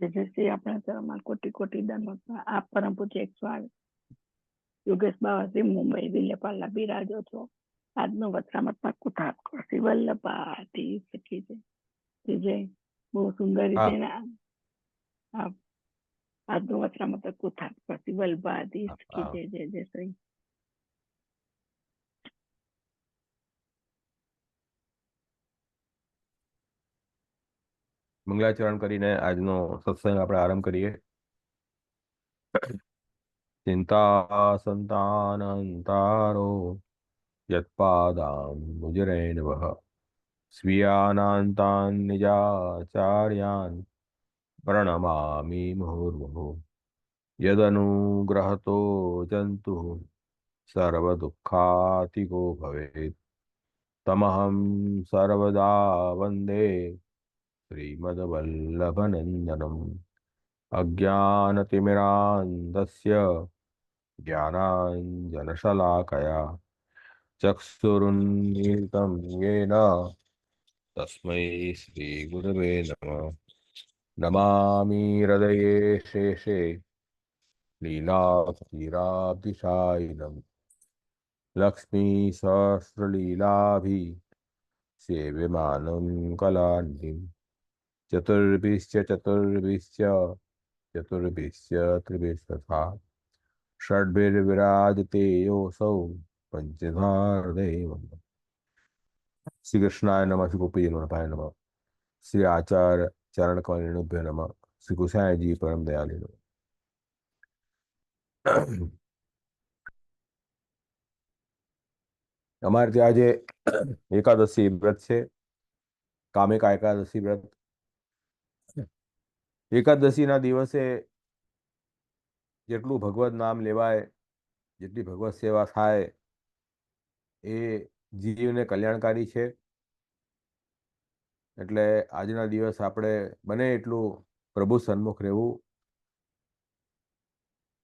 તેજસ્વી આપણા ચરણમાં કોટી કોટી દંડવત. આપ પરમ પૂજ્ય 108 યોગેશ બાવાજી મુંબઈ વિલ્યપાલના બિરાજો છો. આજનો વચરામતમાં કુઠાર શ્રી વલ્લભાથી શકી છે જે બહુ સુંદર રીતે આજનો વચરામત કુઠાર શ્રી વલ્લભાથી શકી છે જય જય શ્રી. મંગલાચરણ કરીને આજનો સત્સંગ આપણે આરંભ કરીએ. ચિંતા સંતાનંતારો યત્પાદાંબુજરેણવઃ સ્વીયાનાંતાન નિજાચાર્યાન પ્રણમામિ મુહુર્મુહુઃ. યદનુગ્રહતો જંતુઃ સર્વદુઃખાતિકો ભવેत् તમહં સર્વદા વંદે શ્રીમદ્વલ્લભનંદનम्. અજ્ઞાનતિમિરાન્ધસ્ય જ્ઞાનાંજનશલાકયા ચક્ષુરુન્મીલિतं येन તસ્मै શ્રીગુરવે નમઃ. નમામિ હૃદયે શેષે લીલાક્ષીરાબ્ધિશાયિનम् લક્ષ્મી સહસ્રલીલાભિ સેવ્યમાनं કલાનિધિम्. ચતુર્ભિશ્ચ ત્રિભિસ્તથા ષડ્ભિર્વિરાજતે યોऽસૌ પંચધારદેવ. શ્રી કૃષ્ણાય નમઃ. શ્રી ગોપીજી નમઃ. શ્રી આચાર્ય ચરણ કમલિનુભ્ય નમઃ. શ્રી ગુસાઈજી પરમ દયાલુ નમઃ. અમારે ત્યાં આજે એકાદશી વ્રત છે, કામિકા એકાદશી વ્રત. એકાદશીના દિવસે જેટલું ભગવત નામ લેવાય, જેટલી ભગવત સેવા થાય એ જીવને કલ્યાણકારી છે. એટલે આજના દિવસ આપણે બને એટલું પ્રભુ સન્મુખ રહેવું,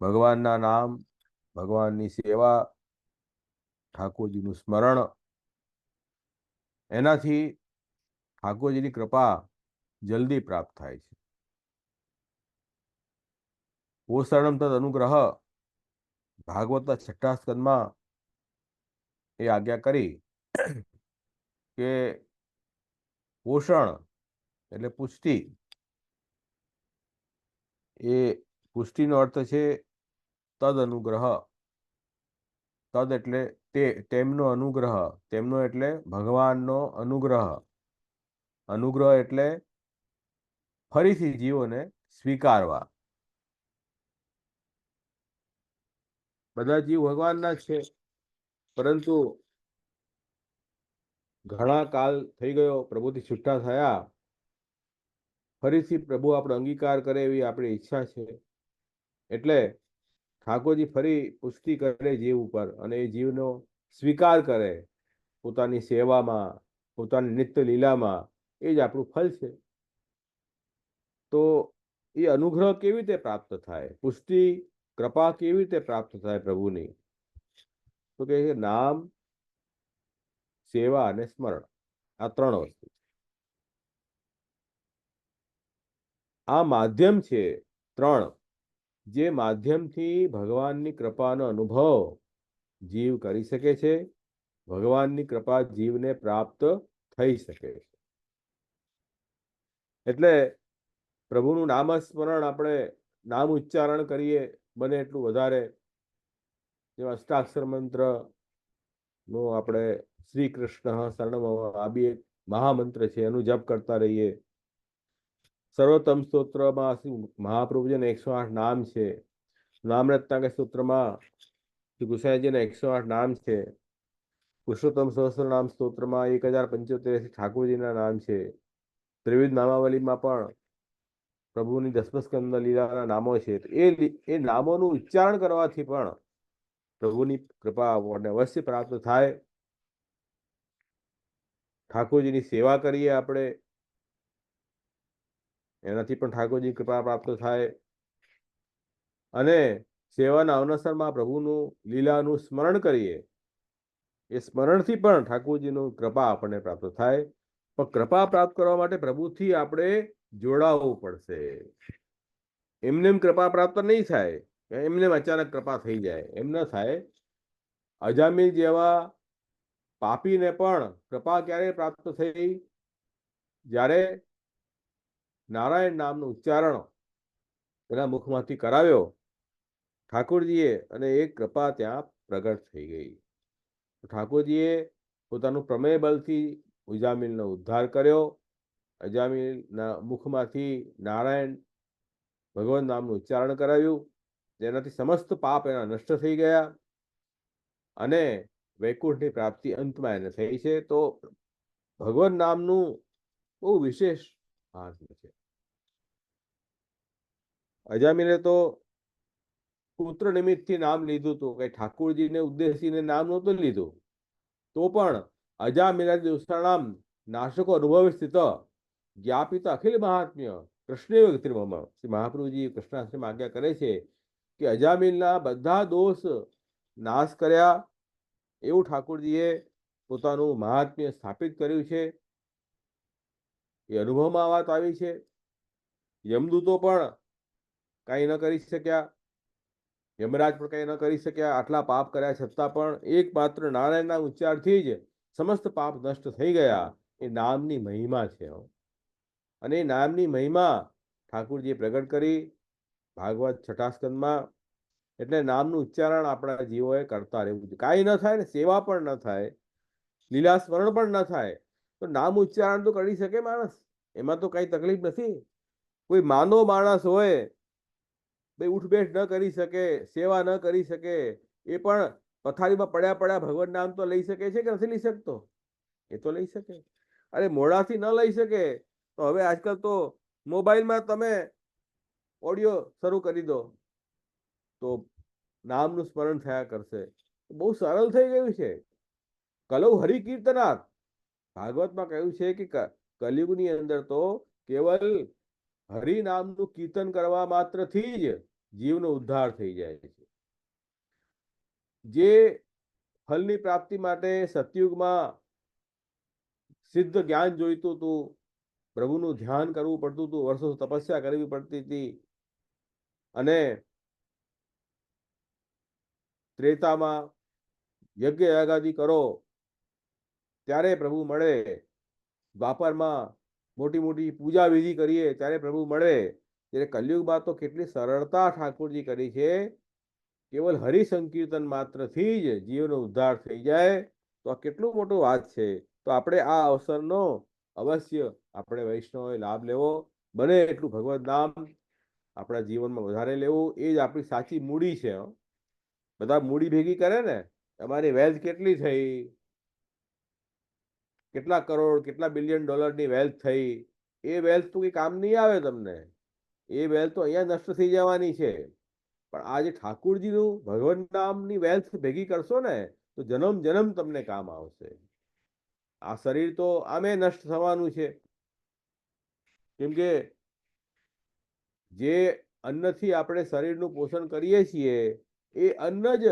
ભગવાનના નામ, ભગવાનની સેવા, ઠાકોરજીનું સ્મરણ, એનાથી ઠાકોરજીની કૃપા જલ્દી પ્રાપ્ત થાય છે. પોષણમ તદ અનુગ્રહ ભાગવતના 6 સ્કંદમાં એ આજ્ઞા કરી કે પોષણ એટલે પુષ્ટિ. એ પુષ્ટિનો અર્થ છે તદ અનુગ્રહ. તદ એટલે તેમનો અનુગ્રહ, તેમનો એટલે ભગવાનનો અનુગ્રહ. અનુગ્રહ એટલે ફરીથી જીવોને સ્વીકારવા. બધા જીવ ભગવાનના છે, પરંતુ ઘણા કાલ થઈ ગયો, પ્રભુથી છૂટા થયા, ફરીથી પ્રભુ આપણો અંગીકાર કરે એવી આપણી ઈચ્છા છે. એટલે ઠાકોરજી ફરી પુષ્ટિ કરે જીવ ઉપર અને એ જીવનો સ્વીકાર કરે પોતાની સેવામાં, પોતાની નિત્ય લીલામાં. એ જ આપણું ફલ છે. તો એ અનુગ્રહ કેવી રીતે પ્રાપ્ત થાય, પુષ્ટિ કૃપા કેવી રીતે પ્રાપ્ત થાય પ્રભુની? તો કે નામ, સેવા અને સ્મરણ, આ 3 વસ્તુ. આ માધ્યમ છે 3, જે માધ્યમથી ભગવાનની કૃપાનો અનુભવ જીવ કરી શકે છે, ભગવાનની કૃપા જીવને પ્રાપ્ત થઈ શકે છે. એટલે પ્રભુનું નામસ્મરણ, આપણે નામ ઉચ્ચારણ કરીએ બને એટલું વધારે. જેમ અષ્ટાક્ષર મંત્ર નો આપણે શ્રી કૃષ્ણ શરણમ, આ બી એક મહામંત્ર છે, એનું જપ કરતા રહીએ. સર્વોત્તમ સ્તોત્રમાં મહાપ્રભુજીના 108 નામ છે. નામરત્નાકર સ્તોત્રમાં શ્રી ગુસાઈજીના 108 નામ છે. પુરુષોત્તમ સહસ્રનામ સ્તોત્રમાં 1075 ઠાકોરજીના નામ છે. ત્રિવિધ નામાવલીમાં પણ પ્રભુની 10મ સ્કંદ લીલાના નામો છે. એ નામોનું ઉચ્ચારણ કરવાથી પણ પ્રભુની કૃપા આપણને અવશ્ય પ્રાપ્ત થાય. ઠાકોરજીની સેવા કરીએ આપણે, એનાથી પણ ઠાકોરજી કૃપા પ્રાપ્ત થાય. અને સેવાના અવસરમાં પ્રભુનું લીલાનું સ્મરણ કરીએ, એ સ્મરણથી પણ ઠાકોરજીનું કૃપા આપણને પ્રાપ્ત થાય. પણ કૃપા પ્રાપ્ત કરવા માટે પ્રભુથી આપણે જોડાવવું પડશે. એમને એમ કૃપા પ્રાપ્ત નહીં થાય, એમને અચાનક કૃપા થઈ જાય એમ ન થાય. અજામિલ જેવા પાપીને પણ કૃપા ક્યારે પ્રાપ્ત થઈ? જ્યારે નારાયણ નામનું ઉચ્ચારણ એના મુખમાંથી કરાવ્યો ઠાકોરજીએ, અને એ કૃપા ત્યાં પ્રગટ થઈ ગઈ. ઠાકોરજીએ પોતાનું પ્રમેય બલથી અજામિલનો ઉદ્ધાર કર્યો. અજામિલના મુખમાંથી નારાયણ ભગવાન નામનું ઉચ્ચારણ કરાવ્યું, જેનાથી સમસ્ત પાપ એના નષ્ટ થઈ ગયા અને વૈકુંઠની પ્રાપ્તિ અંતમાં એને થઈ છે. તો ભગવાન નામનું બહુ વિશેષ મહાત્મ્ય છે. અજામિલે તો પુત્ર નિમિત્તથી નામ લીધું હતું, કઈ ઠાકોરજીને ઉદ્દેશીને નામ નહોતું લીધું. તો પણ અજામિલાદિ દોષાણામ નાશકો અનુભવ સ્થિત જ્ઞાપિત અખિલ મહાત્મ્ય કૃષ્ણ શ્રી મહાપ્રભુજી કૃષ્ણાષ્ટમી આજ્ઞા કરે છે કે અજામિલના બધા દોષ નાશ કર્યા એવું ઠાકોરજીએ પોતાનું મહાત્મ્ય સ્થાપિત કર્યું છે. એ અનુભવમાં વાત આવી છે. યમદૂતો પણ કંઈ ન કરી શક્યા, યમરાજ પણ કંઈ ન કરી શક્યા. આટલા પાપ કર્યા છતાં પણ એકમાત્ર નારાયણના ઉચ્ચારથી જ સમસ્ત પાપ નષ્ટ થઈ ગયા. એ નામની મહિમા છે. અને એ નામની મહિમા ઠાકોરજીએ પ્રગટ કરી ભાગવત છઠ્ઠા સ્કંદમાં. એટલે નામનું ઉચ્ચારણ આપણા જીવોએ કરતા રહેવું જોઈએ. કાંઈ ન થાય ને, સેવા પણ ન થાય, લીલા સ્મરણ પણ ન થાય, તો નામ ઉચ્ચારણ તો કરી શકે માણસ, એમાં તો કઈ તકલીફ નથી. કોઈ માનો માણસ હોય, ભાઈ ઉઠબેઠ ન કરી શકે, સેવા ન કરી શકે, એ પણ પથારીમાં પડ્યા પડ્યા ભગવાન નામ તો લઈ શકે છે કે નથી લઈ શકતો? એ તો લઈ શકે. અરે મોઢાથી ન લઈ શકે તો હવે આજકાલ તો મોબાઈલમાં તમે ઓડિયો શરૂ કરી દો તો નામનું સ્મરણ થયા કરશે. બહુ સરળ થઈ ગયું છે. કલૌ હરિ કીર્તનાથ ભાગવતમાં કહ્યું છે કે કલયુગની અંદર તો કેવલ હરિ નામનું કીર્તન કરવા માત્રથી જ જીવનો ઉદ્ધાર થઈ જાય છે. જે ફલની પ્રાપ્તિ માટે સતયુગમાં સિદ્ધ જ્ઞાન જોઈતું હતું, પ્રભુનું ધ્યાન કરવું પડતું હતું, વર્ષો તપસ્યા કરવી પડતી હતી, અને ત્રેતામાં યજ્ઞ યાગાદિ કરો ત્યારે પ્રભુ મળે, દ્વાપરમાં મોટી મોટી પૂજા વિધિ કરીએ ત્યારે પ્રભુ મળે. ત્યારે કલયુગમાં તો કેટલી સરળતા ઠાકોરજી કરી છે. કેવલ હરિ સંકીર્તન માત્રથી જ જીવનો ઉદ્ધાર થઈ જાય. તો આ કેટલું મોટું વાત છે. તો આપણે આ અવસરનો અવશ્ય આપણે વૈષ્ણવોએ લાભ લેવો, બને એટલું ભગવત નામ આપણા જીવનમાં વધારે લેવું. એ જ આપણી સાચી મૂડી છે. બધા મૂડી ભેગી કરે ને, તમારી વેલ્થ કેટલી થઈ, કેટલા કરોડ કેટલા બિલિયન ડોલરની વેલ્થ થઈ, એ વેલ્થ તો કંઈ કામ નહીં આવે તમને. એ વેલ્થ તો અહીંયા નષ્ટ થઈ જવાની છે. પણ આ જે ઠાકોરજીનું ભગવાન નામની વેલ્થ ભેગી કરશો ને, તો જન્મ જન્મ તમને કામ આવશે. આ શરીર તો આમે નષ્ટ થવાનું છે. કેમ કે જે અન્નથી આપણે શરીરનું પોષણ કરીએ છીએ એ અન્ન જ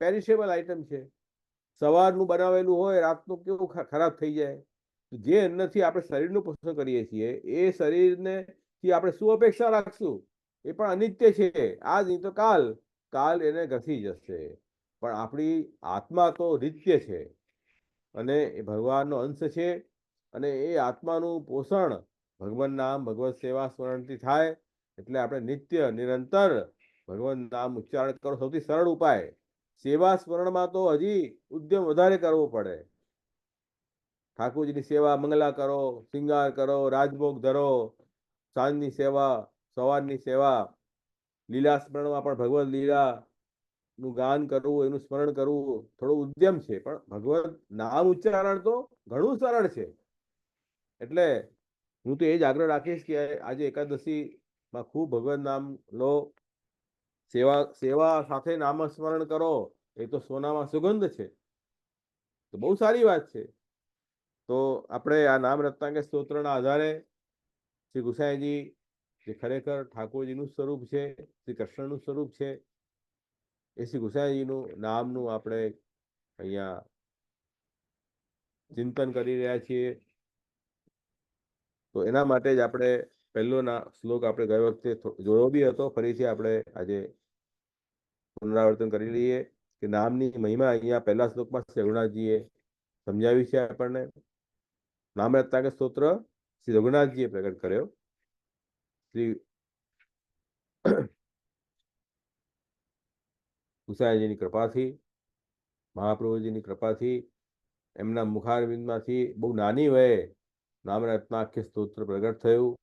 પેરિશેબલ આઇટમ છે. સવારનું બનાવેલું હોય રાતનું કેવું ખરાબ થઈ જાય. જે અન્નથી આપણે શરીરનું પોષણ કરીએ છીએ એ શરીરને થી આપણે શું અપેક્ષા રાખશું? એ પણ અનિત્ય છે. આજ નહીં તો કાલ, કાલ એને ઘસી જશે. પણ આપણી આત્મા તો નિત્ય છે અને એ ભગવાનનો અંશ છે. અને એ આત્માનું પોષણ ભગવાન નામ ભગવત સેવા સ્મરણથી થાય. એટલે આપણે નિત્ય નિરંતર ભગવાન નામ ઉચ્ચારણ કરો. સૌથી સરળ ઉપાય. સેવા સ્મરણમાં તો હજી ઉદ્યમ વધારે કરવો પડે. ઠાકોરજીની સેવા મંગલા કરો, શૃંગાર કરો, રાજભોગ ધરો, સાંજની સેવા, સવારની સેવા, લીલા સ્મરણમાં પણ ભગવત લીલાનું ગાન કરવું, એનું સ્મરણ કરવું થોડું ઉદ્યમ છે. પણ ભગવત નામ ઉચ્ચારણ તો ઘણું સરળ છે. એટલે હું તો એ જ આગ્રહ રાખીશ કે આજે એકાદશીમાં ખૂબ ભગવત નામ લો, સેવા સાથે નામસ્મરણ કરો. એ તો સોનામાં સુગંધ છે. તો બહુ સારી વાત છે. તો આપણે આ નામ રત્નાંગ સ્તોત્રના આધારે શ્રી ગુસાઈજી જે ખરેખર ઠાકોરજીનું સ્વરૂપ છે, શ્રી કૃષ્ણનું સ્વરૂપ છે, એ શ્રી ગુસાઈજીનું નામનું આપણે અહીંયા ચિંતન કરી રહ્યા છીએ. તો એના માટે જ આપણે પહેલો શ્લોક આપણે ગઈ વખતે જોયો બી હતો, ફરીથી આપણે આજે પુનરાવર્તન કરી લઈએ કે નામની મહિમા અહીંયા પહેલા શ્લોકમાં શ્રી રઘુનાથજીએ સમજાવી છે આપણને. નામ રત્નાકર સ્તોત્ર શ્રી રઘુનાથજીએ પ્રગટ કર્યો. શ્રી ગુસાઈજીની કૃપાથી, મહાપ્રભુજીની કૃપાથી, એમના મુખારવિંદમાંથી બહુ નાની વયે નામ રત્નાખ્ય સ્તોત્ર પ્રગટ થયું.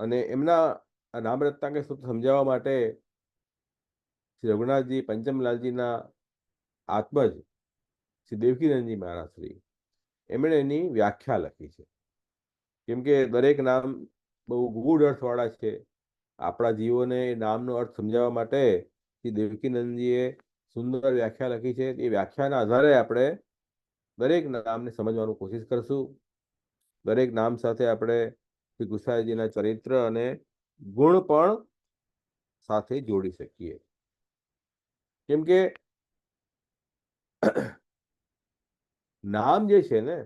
અને એમના આ નામ રત્નાખ્ય સ્તોત્ર સમજાવવા માટે શ્રી રઘુનાથજી પંચમલાલજીના આત્મજ શ્રી દેવકીનંદજી મહારાજ શ્રી એમણે એની વ્યાખ્યા લખી છે. કેમ કે દરેક નામ બહુ ગૂઢ અર્થવાળા છે. આપણા જીવોને નામનો અર્થ સમજાવવા માટે શ્રી દેવકીનંદજીએ સુંદર વ્યાખ્યા લખી છે. એ વ્યાખ્યાના આધારે આપણે દરેક નામને સમજવાનું કોશિશ કરશું. દરેક નામ સાથે આપણે શ્રી ગુસાઈજીના ચરિત્ર અને ગુણ પણ સાથે જોડી શકીએ. કેમ કે નામ જે છે ને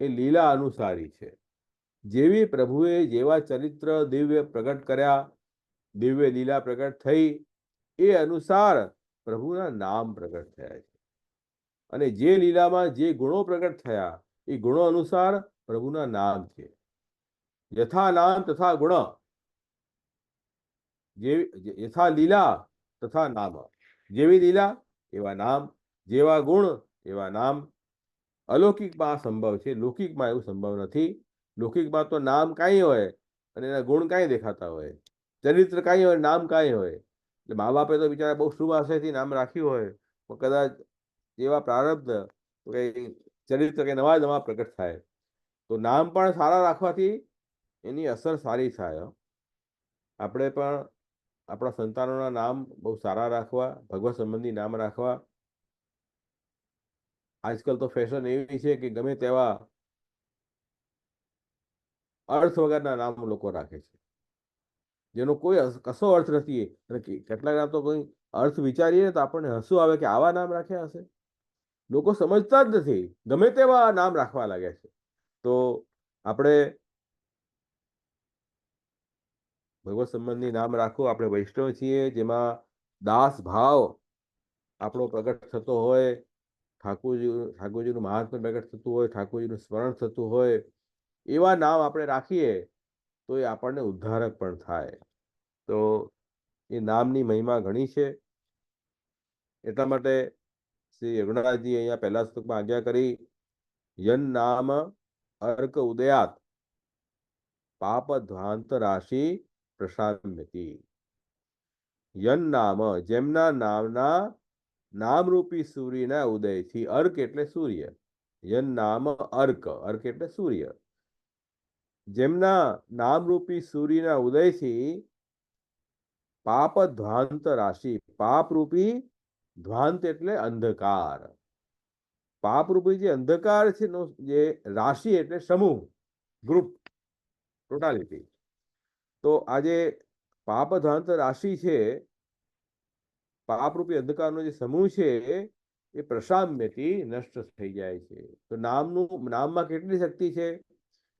એ લીલા અનુસારી છે. જેવી પ્રભુએ જેવા ચરિત્ર દિવ્ય પ્રગટ કર્યા, દિવ્ય લીલા પ્રગટ થઈ, એ અનુસાર પ્રભુના નામ પ્રગટ થયા છે. અને જે લીલામાં જે ગુણો પ્રગટ થયા એ ગુણો અનુસાર પ્રભુના નામ છે. યથા નામ તથા ગુણ, યથા લીલા તથા નામ. જેવી લીલા એવા નામ, જેવા ગુણ એવા નામ. અલૌકિકમાં સંભવ છે, લૌકિકમાં એવું સંભવ નથી. લૌકિકમાં તો નામ કાંઈ હોય અને એના ગુણ કાંઈ દેખાતા હોય, ચરિત્ર કાંઈ હોય, નામ કાંઈ હોય. એટલે મા બાપે તો બિચારા બહુ શુભ આશયથી નામ રાખ્યું હોય, પણ કદાચ જેવા પ્રારબ્ધ તો કંઈ ચરિત્ર કંઈ નવા નવા પ્રગટ થાય. તો નામ પણ સારા રાખવાથી એની અસર સારી થાય. આપણે પણ આપણા સંતાનોના નામ બહુ સારા રાખવા, ભગવત સંબંધી નામ રાખવા. આજકાલ તો ફેશન એવી છે કે ગમે તેવા અર્થ વગરના નામ લોકો રાખે છે, જેનો કોઈ કશો અર્થ નથી. અને કેટલાક નામ તો કોઈ અર્થ વિચારીએ તો આપણને હસવું આવે કે આવા નામ રાખ્યા હશે. લોકો સમજતા જ નથી, ગમે તેવા નામ રાખવા લાગ્યા છે. તો આપણે ભગવત સંબંધી નામ રાખવું. આપણે વૈષ્ણવ છીએ, જેમાં દાસ ભાવ આપણો પ્રગટ થતો હોય, ઠાકોરજીનું મહાત્મ્ય પ્રગટ થતું હોય, ઠાકોરજીનું સ્મરણ થતું હોય, એવા નામ આપણે રાખીએ તો એ આપણને ઉદ્ધારક પણ થાય. તો એ નામની મહિમા ઘણી છે. એટલા માટે શ્રી રઘુનાથજી અહીંયા પહેલા શ્લોકમાં આજ્ઞા કરી, યન નામ અર્ક ઉદયાત પાપ ધ્વાંત રાશિ પ્રશામ્યતિ. યન નામ, જેમના નામના નામરૂપી સૂર્યના ઉદયથી, અર્ક એટલે સૂર્ય, યન નામ અર્ક, અર્ક એટલે સૂર્ય, જેમના નામરૂપી સૂર્યના ઉદયથી પાપ ધ્વાંત રાશિ, પાપરૂપી ધ્વાંત એટલે અંધકાર, પાપરૂપી જે અંધકાર છે જે રાશિ એટલે સમૂહ, ગ્રુપ, ટોટાલિટી. તો આજે પાપ ધ્વાંત રાશિ છે, પાપરૂપી અંધકારનો જે સમૂહ છે એ પ્રશામ્યથી નષ્ટ થઈ જાય છે. તો નામમાં કેટલી શક્તિ છે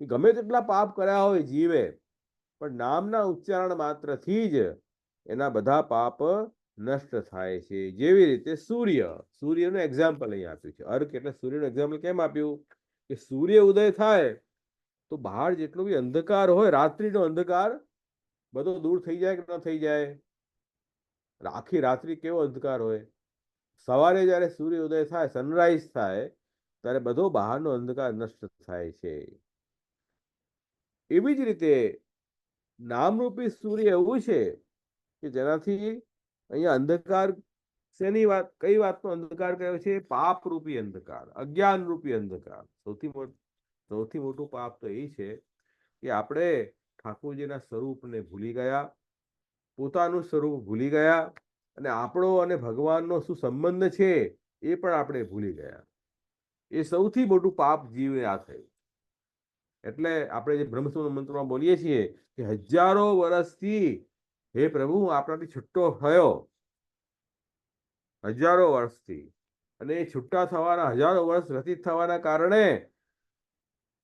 કે ગમે તેટલા પાપ કર્યા હોય જીવે, પણ નામના ઉચ્ચારણ માત્રથી જ એના બધા પાપ નષ્ટ થાય છે. જેવી રીતે સૂર્યનું એક્ઝામ્પલ અહીં આપ્યું છે. અર્ક એટલે સૂર્યનું એક્ઝામ્પલ કેમ આપ્યું કે સૂર્ય ઉદય થાય તો બહાર જેટલો બી અંધકાર હોય, રાત્રિનો અંધકાર બધો દૂર થઈ જાય કે ન થઈ જાય. આખી રાત્રિ કેવો અંધકાર હોય, સવારે જ્યારે સૂર્ય ઉદય થાય, સનરાઈઝ થાય, ત્યારે બધો બહારનો અંધકાર નષ્ટ થાય છે. એવી જ રીતે નામરૂપી સૂર્ય એવું છે કે જેનાથી અહીંયા અંધકાર, શેની વાત, કઈ વાતનો અંધકાર કયો છે? પાપરૂપી અંધકાર, અજ્ઞાનરૂપી અંધકાર. સૌથી મોટું પાપ તો એ છે કે આપણે ઠાકોરજીના સ્વરૂપને ભૂલી ગયા, પોતાનું સ્વરૂપ ભૂલી ગયા, અને આપણો અને ભગવાનનો શું સંબંધ છે એ પણ આપણે ભૂલી ગયા. એ સૌથી મોટું પાપ જીવે આ થયું. એટલે આપણે જે બ્રહ્મસૂત્ર મંત્રમાં બોલીએ છીએ કે હજારો વર્ષથી હે પ્રભુ આપણાથી છૂટો થયો, હજારો વર્ષથી, અને એ છૂટા થવાના, હજારો વર્ષ વ્યતીત થવાના કારણે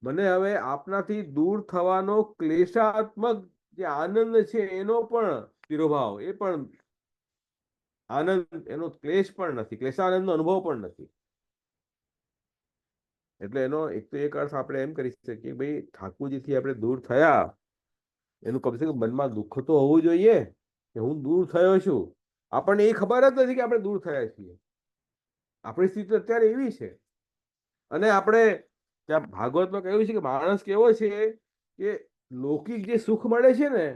મને હવે આપનાથી દૂર થવાનો ક્લેશાત્મક જે આનંદ છે એનો પણ તિરોભાવ, એ પણ આનંદ, એનો ક્લેશ પણ નથી, ક્લેશાનંદનો અનુભવ પણ નથી. એટલે એનો એક તો એક અર્થ આપણે એમ કરી શકીએ ભાઈ ઠાકોરજીથી આપણે દૂર થયા, એનું કમસે કમ મનમાં દુઃખ તો હોવું જોઈએ કે હું દૂર થયો છું. આપણને એ ખબર જ નથી કે આપણે દૂર થયા છીએ. આપણી સ્થિતિ અત્યારે એવી છે. અને આપણે ત્યાં ભાગવતમાં કહ્યું છે કે માણસ કેવો છે કે લૌકિક જે સુખ મળે છે ને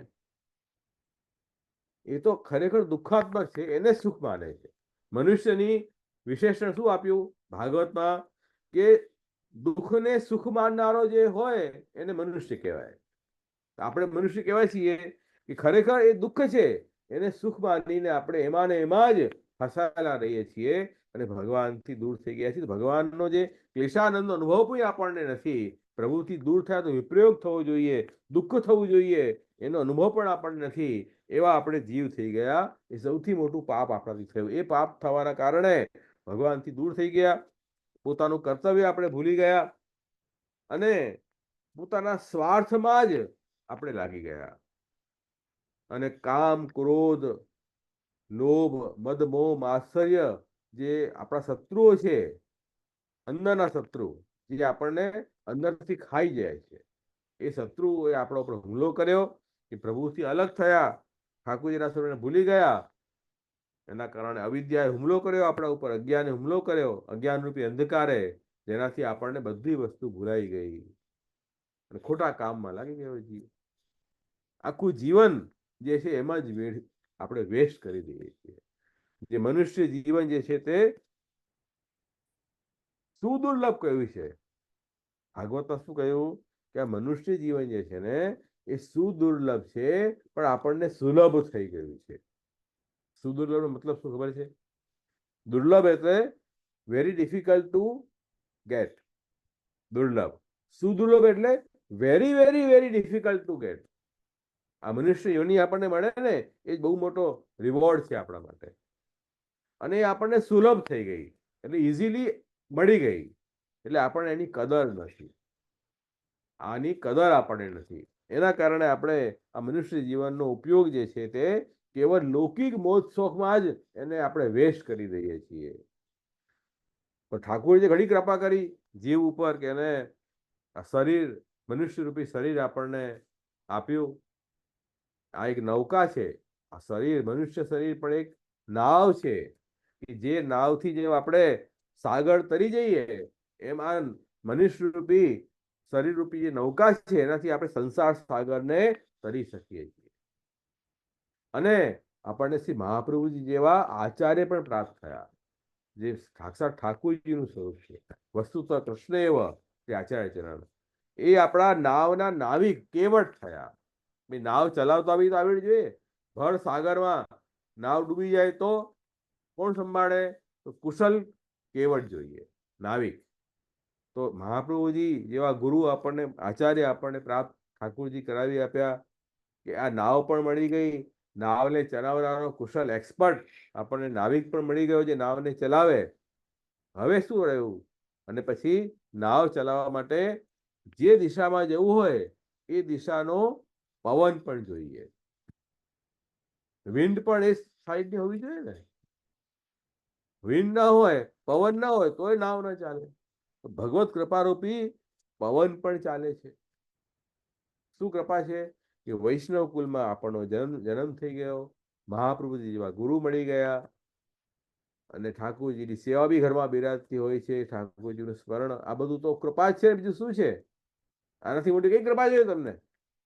એ તો ખરેખર દુઃખાત્મક છે, એને સુખ માને છે. મનુષ્યની વિશેષણ શું આપ્યું ભાગવતમાં કે દુઃખને સુખ માનનારો જે હોય એને મનુષ્ય કહેવાય. આપણે મનુષ્ય કહેવાય છીએ કે ખરેખર એ દુઃખ છે એને સુખ માનીને આપણે એમાં ને એમાં જ ફસાયેલા રહીએ છીએ અને ભગવાનથી દૂર થઈ ગયા છીએ. ભગવાનનો જે ક્લેશાનંદનો અનુભવ પણ આપણને નથી. પ્રભુથી દૂર થયા તો વિપ્રયોગ થવો જોઈએ, દુઃખ થવું જોઈએ, એનો અનુભવ પણ આપણને નથી. એવા આપણે જીવ થઈ ગયા. એ સૌથી મોટું પાપ આપણાથી થયું. એ પાપ થવાના કારણે ભગવાનથી દૂર થઈ ગયા, પોતાનું કર્તવ્ય આપણે ભૂલી ગયા અને પોતાના સ્વાર્થમાં જ આપણે લાગી ગયા. અને કામ, ક્રોધ, લોભ, મદ, મોહ, માત્સર્ય જે આપણા શત્રુઓ છે, અંદરના શત્રુ જે આપણને અંદરથી ખાઈ જાય છે, એ શત્રુઓએ આપણા ઉપર હુમલો કર્યો કે પ્રભુથી અલગ થયા, ઠાકોરજીના સ્વરૂપને ભૂલી ગયા. એના કારણે અવિદ્યાએ હુમલો કર્યો આપણા ઉપર, અજ્ઞાને હુમલો કર્યો, અજ્ઞાન રૂપી અંધકારે, જેનાથી આપણને બધી વસ્તુ ભૂલાઈ ગઈ અને ખોટા કામમાં લાગી ગયો જીવ. આખું જીવન જે છે એમાં જ આપણે વેસ્ટ કરી દઈએ છીએ. જે મનુષ્ય જીવન જે છે તે સુદુર્લભ કહ્યું છે. ભાગવતમાં શું કહ્યું કે આ મનુષ્ય જીવન જે છે ને એ સુદુર્લભ છે, પણ આપણને સુલભ થઈ ગયું છે. સુદુર્લભનો મતલબ શું ખબર છે? દુર્લભ એટલે વેરી ડિફિકલ્ટ ટુ ગેટ, દુર્લભ. સુદુર્લભ એટલે very very very difficult to gate. આ મનુષ્ય યોની આપણને મળે ને એ જ બહુ મોટો રિવોર્ડ છે આપણા માટે. અને એ આપણને સુલભ થઈ ગઈ એટલે ઇઝીલી મળી ગઈ, એટલે આપણને એની કદર નથી. આની કદર આપણને નથી. એના કારણે આપણે આ મનુષ્ય જીવનનો ઉપયોગ જે છે તે કેવળ લૌકિક મોજ શોખમાં જ એને આપણે વેસ્ટ કરી દઈએ છીએ. પણ ઠાકોરજીએ ઘણી કૃપા કરી જીવ ઉપર કે એને આ શરીર, મનુષ્ય રૂપી શરીર આપણને આપ્યું. આ એક નૌકા છે. આ શરીર, મનુષ્ય શરીર પણ એક નાવ છે કે જે નાવથી જેમ આપણે સાગર તરી જઈએ એમ આ મનુષ્ય રૂપી શરીર રૂપી જે નૌકા છે એનાથી આપણે સંસાર સાગરને તરી શકીએ છીએ. અને આપણને શ્રી મહાપ્રભુજી જેવા આચાર્ય પણ પ્રાપ્ત થયા, જે સાક્ષાત ઠાકોરજીનું સ્વરૂપ છે. વસ્તુત કૃષ્ણ એવ તે આચાર્ય ચરણ. એ આપણા નાવના નાવિક કેવટ થયા. નાવ ચલાવતા બી તો આવડવી જોઈએ. ભર સાગરમાં નાવ ડૂબી જાય તો કોણ સંભાળે? તો કુશલ કેવટ જોઈએ, નાવિક. તો મહાપ્રભુજી જેવા ગુરુ આપણને, આચાર્ય આપણને પ્રાપ્ત ઠાકોરજી કરાવી આપ્યા કે આ નાવ પણ મળી ગઈ, નાવને ચલાવનારો કુશલ એક્સપર્ટ આપણને નાવિક પણ મળી ગયો જે નાવને ચલાવે. હવે શું રહ્યું? અને પછી નાવ ચલાવવા માટે જે દિશામાં જવું હોય એ દિશાનો પવન પણ જોઈએ. વિન્ડ પણ એ સાઈડની હોવી જોઈએ ને. વિન્ડ ના હોય, પવન ના હોય તોય નાવ ના ચાલે. ભગવત કૃપારૂપી પવન પણ ચાલે છે. શું કૃપા છે કે વૈષ્ણવ કુલમાં આપણનો જન્મ થઈ ગયો, મહાપ્રભુજી જેવા ગુરુ મળી ગયા અને ઠાકોરજીની સેવા બી ઘરમાં બિરાજતી હોય છે, ઠાકોરજીનું સ્મરણ. આ બધું તો કૃપા જ છે, બીજું શું છે? આનાથી મોટી કઈ કૃપા જોઈએ તમને?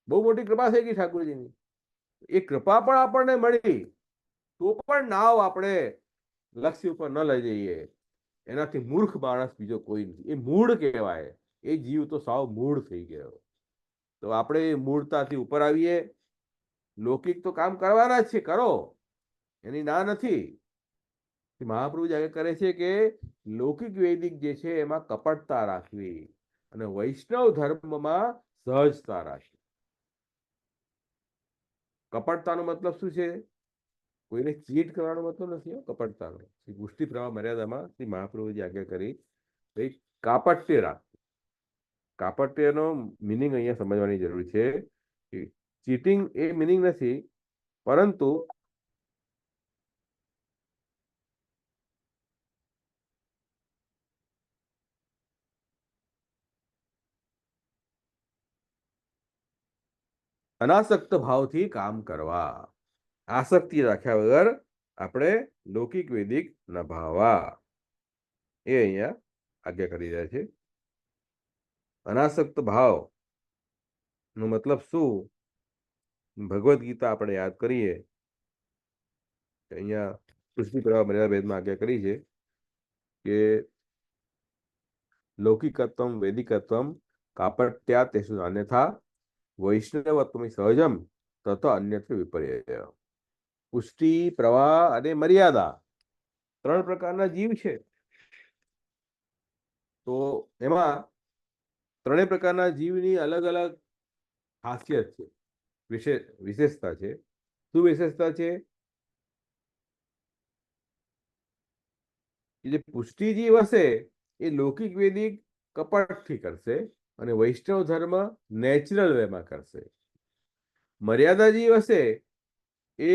બહુ મોટી કૃપા થઈ ગઈ ઠાકોરજીની. એ કૃપા પણ આપણને મળી તો પણ નાવ આપણે લક્ષ્ય ઉપર ન લઈ જઈએ. એનાથી મૂર્ખ માણસ બીજો કોઈ નથી. એ મૂળ કહેવાય. એ જીવ તો સાવ મૂળ થઈ ગયો. તો આપણે એ મૂળતાથી ઉપર આવીએ. લૌકિક તો કામ કરવાના જ છે, કરો, એની ના નથી. મહાપ્રભુ જાગે કરે છે કે લૌકિક વૈદિક જે છે એમાં કપટતા રાખવી અને વૈષ્ણવ ધર્મમાં સહજતા રાખવી. કપટતાનો મતલબ શું છે? કોઈને ચીટ કરવાનો મતલબ નથી કપટતાનો. પુષ્ટિ પ્રવાહ મર્યાદામાં શ્રી મહાપ્રભુજી આજ્ઞા કરી ભાઈ કાપટ્ય રાખવું. કાપટ્યનો મિનિંગ અહીંયા સમજવાની જરૂર છે કે ચીટિંગ એ મિનિંગ નથી, પરંતુ અનાસક્ત ભાવથી કામ કરવા, આસક્તિ રાખ્યા વગર આપણે લૌકિક વૈદિક નભાવવા, એ અહીંયા આજ્ઞા કરી રહ્યા છે. અનાસક્ત ભાવ નો મતલબ શું? ભગવદ્ ગીતા આપણે યાદ કરીએ, અહીંયા સૃષ્ટિ પ્રવાહ મર્યાદા ભેદમાં આજ્ઞા કરી છે કે લૌકિકત્વમ વૈદિકત્વમ કાપટ્યા તેષુ અન્યથા વૈષ્ણવત્વમ સહજમ તત અન્યત્ર વિપર્યય. પુષ્ટિ, પ્રવાહ અને મર્યાદા 3 પ્રકારના જીવ છે. તો એમાં 3 પ્રકારના જીવની અલગ અલગ ખાસિયત છે, વિશેષતા છે. શું વિશેષતા છે? જે પુષ્ટિ જીવ હશે એ લૌકિક વૈદિક કપટથી કરશે અને વૈષ્ણવ ધર્મ નેચરલ વેમાં કરશે. મર્યાદા જીવ હશે એ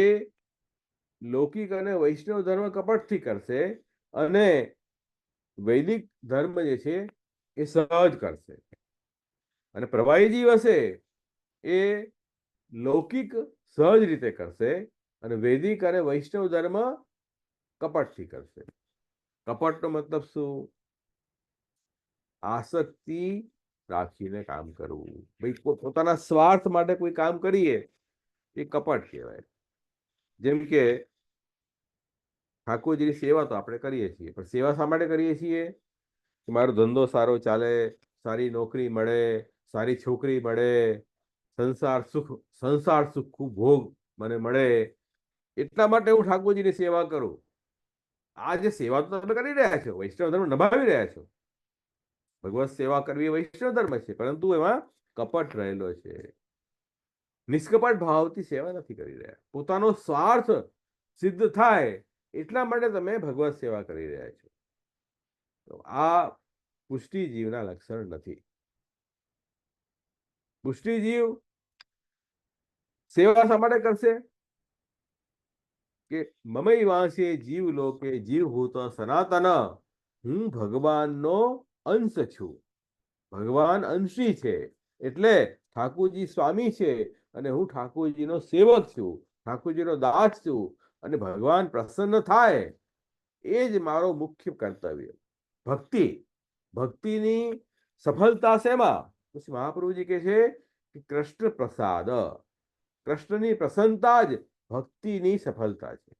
લૌકિક અને વૈષ્ણવ ધર્મ કપટથી કરશે અને વૈદિક ધર્મ જે છે એ સહજ કરશે. અને પ્રવાહી જીવ હશે એ લૌકિક સહજ રીતે કરશે અને વૈદિક અને વૈષ્ણવ ધર્મ કપટથી કરશે. કપટનો મતલબ શું? આસક્તિ રાખીને કામ કરવું. ભાઈ પોતાના સ્વાર્થ માટે કોઈ કામ કરીએ એ કપટ કહેવાય. જેમ કે ઠાકોરજીની સેવા તો આપણે કરીએ છીએ, પણ સેવા શા માટે કરીએ છીએ? કે મારો ધંધો સારો ચાલે, સારી નોકરી મળે, સારી છોકરી મળે, સંસાર સુખ ભોગ મને મળે, એટલા માટે હું ઠાકોરજીની સેવા કરું. આ જે સેવા તો તમે કરી રહ્યા છો, વૈષ્ણવ ધર્મ નિભાવી રહ્યા છો. ભગવત સેવા કરવી એ વૈષ્ણવ ધર્મ છે, પરંતુ એમાં કપટ રહેલો છે. નિષ્કપટ ભાવથી સેવા નથી કરી રહ્યા. પોતાનો સ્વાર્થ સિદ્ધ થાય એટલા માટે તમે ભગવત સેવા કરી રહ્યા છો. તો આ પુષ્ટિ જીવના લક્ષણ નથી. પુષ્ટિ જીવ સેવા શા માટે કરશે? કે મમઈ વાંસે જીવ લોકે જીવભૂત સનાતન, હું ભગવાનનો અંશ છું. ભગવાન અંશી છે એટલે ઠાકોરજી સ્વામી છે અને હું ઠાકોરજીનો સેવક છું, ઠાકોરજીનો દાસ છું. અને ભગવાન પ્રસન્ન થાય એ જ મારો મુખ્ય કર્તવ્ય. ભક્તિની સફળતા શેમાં? પછી મહાપ્રભુજી કહે છે કે કૃષ્ણ પ્રસાદ, કૃષ્ણની પ્રસન્નતા જ ભક્તિની સફળતા છે.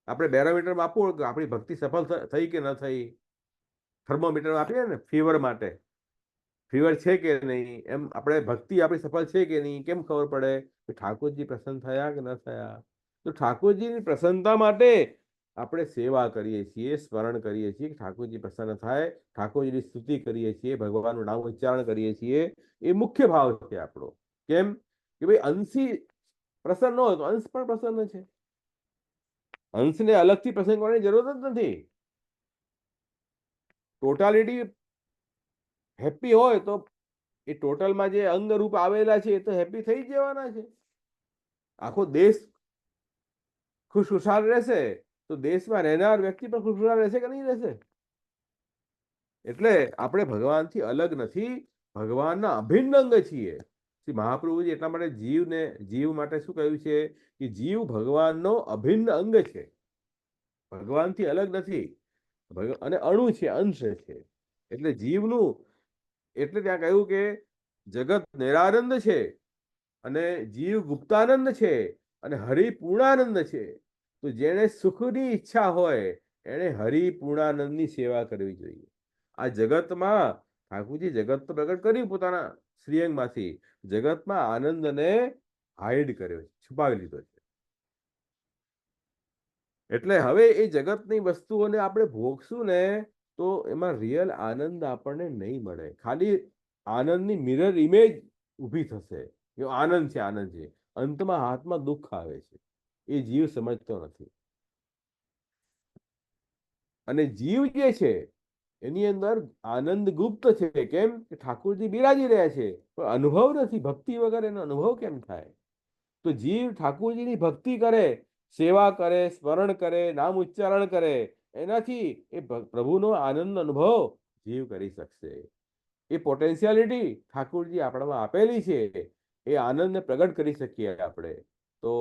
આપણે બેરોમીટર આપવું કે આપણી ભક્તિ સફળ થઈ કે ન થઈ, થર્મોમીટર આપીએ ને ફીવર માટે, ફીવર છે કે નહીં, એમ આપણે ભક્તિ આપણી સફળ છે કે નહીં કેમ ખબર પડે? કે ઠાકોરજી પ્રસન્ન થયા કે ન થયા. તો ઠાકોરજીની પ્રસન્નતા માટે આપણે સેવા કરીએ છીએ, સ્મરણ કરીએ છીએ કે ઠાકોરજી પ્રસન્ન થાય, ઠાકોરજીની સ્તુતિ કરીએ છીએ, ભગવાનનું નામ ઉચ્ચારણ કરીએ છીએ. એ મુખ્ય ભાવ છે આપણો. કેમ? કે ભાઈ અંશી પ્રસન્ન હોય તો અંશ પણ પ્રસન્ન છે. અંશને અલગથી પ્રસન્ન કરવાની જરૂર જ નથી. ટોટાલિટી હેપી હોય તો એ ટોટલમાં જે અંગ રૂપ આવેલા છે એ તો હેપી થઈ જ જવાના છે. આખો દેશ ખુશખુશાલ રહેશે તો દેશમાં રહેનાર વ્યક્તિ પણ ખુશખુશાલ રહેશે કે નહીં રહેશે? એટલે આપણે ભગવાનથી અલગ નથી, ભગવાનના અભિન્ન અંગ છીએ. શ્રી મહાપ્રભુજી એટલા માટે જીવ માટે શું કહ્યું છે? કે જીવ ભગવાનનો અભિન્ન અંગ છે, ભગવાનથી અલગ નથી અને અણુ છે, અંશ છે. એટલે જીવનું, એટલે ત્યાં કહ્યું કે જગત નિરાનંદ છે અને જીવ ગુપ્તાનંદ છે અને હરિ પૂર્ણાનંદ છે. તો જેને સુખની ઈચ્છા હોય એને હરિ પૂર્ણાનંદની સેવા કરવી જોઈએ. આ જગતમાં ઠાકોરજી જગત તો પ્રગટ કર્યું પોતાના શ્રીઅંગમાંથી, જગતમાં આનંદને હાઈડ કર્યો છે, છુપાવી લીધો છે. એટલે હવે એ જગતની વસ્તુઓને આપણે ભોગશું ને તો એમાં રિયલ આનંદ આપણને નહીં મળે. ખાલી આનંદની મિરર ઇમેજ ઊભી થશે કે આનંદ છે, આનંદ છે. અંતમાં હાથમાં દુઃખ આવે છે. એ જીવ સમજતો નથી. અને જીવ જે છે એની અંદર આનંદ ગુપ્ત છે. કેમ કે ઠાકોરજી બિરાજી રહ્યા છે, પણ અનુભવ નથી. ભક્તિ વગર એનો અનુભવ કેમ થાય? તો જીવ ઠાકોરજીની ભક્તિ કરે, સેવા કરે, સ્મરણ કરે, નામ ઉચ્ચારણ કરે, એનાથી એ પ્રભુનો આનંદ અનુભવ જીવ કરી શકશે. એ પોટેન્શિયાલિટી ઠાકોરજી આપણામાં આપેલી છે, એ આનંદને પ્રગટ કરી શકીએ આપણે. તો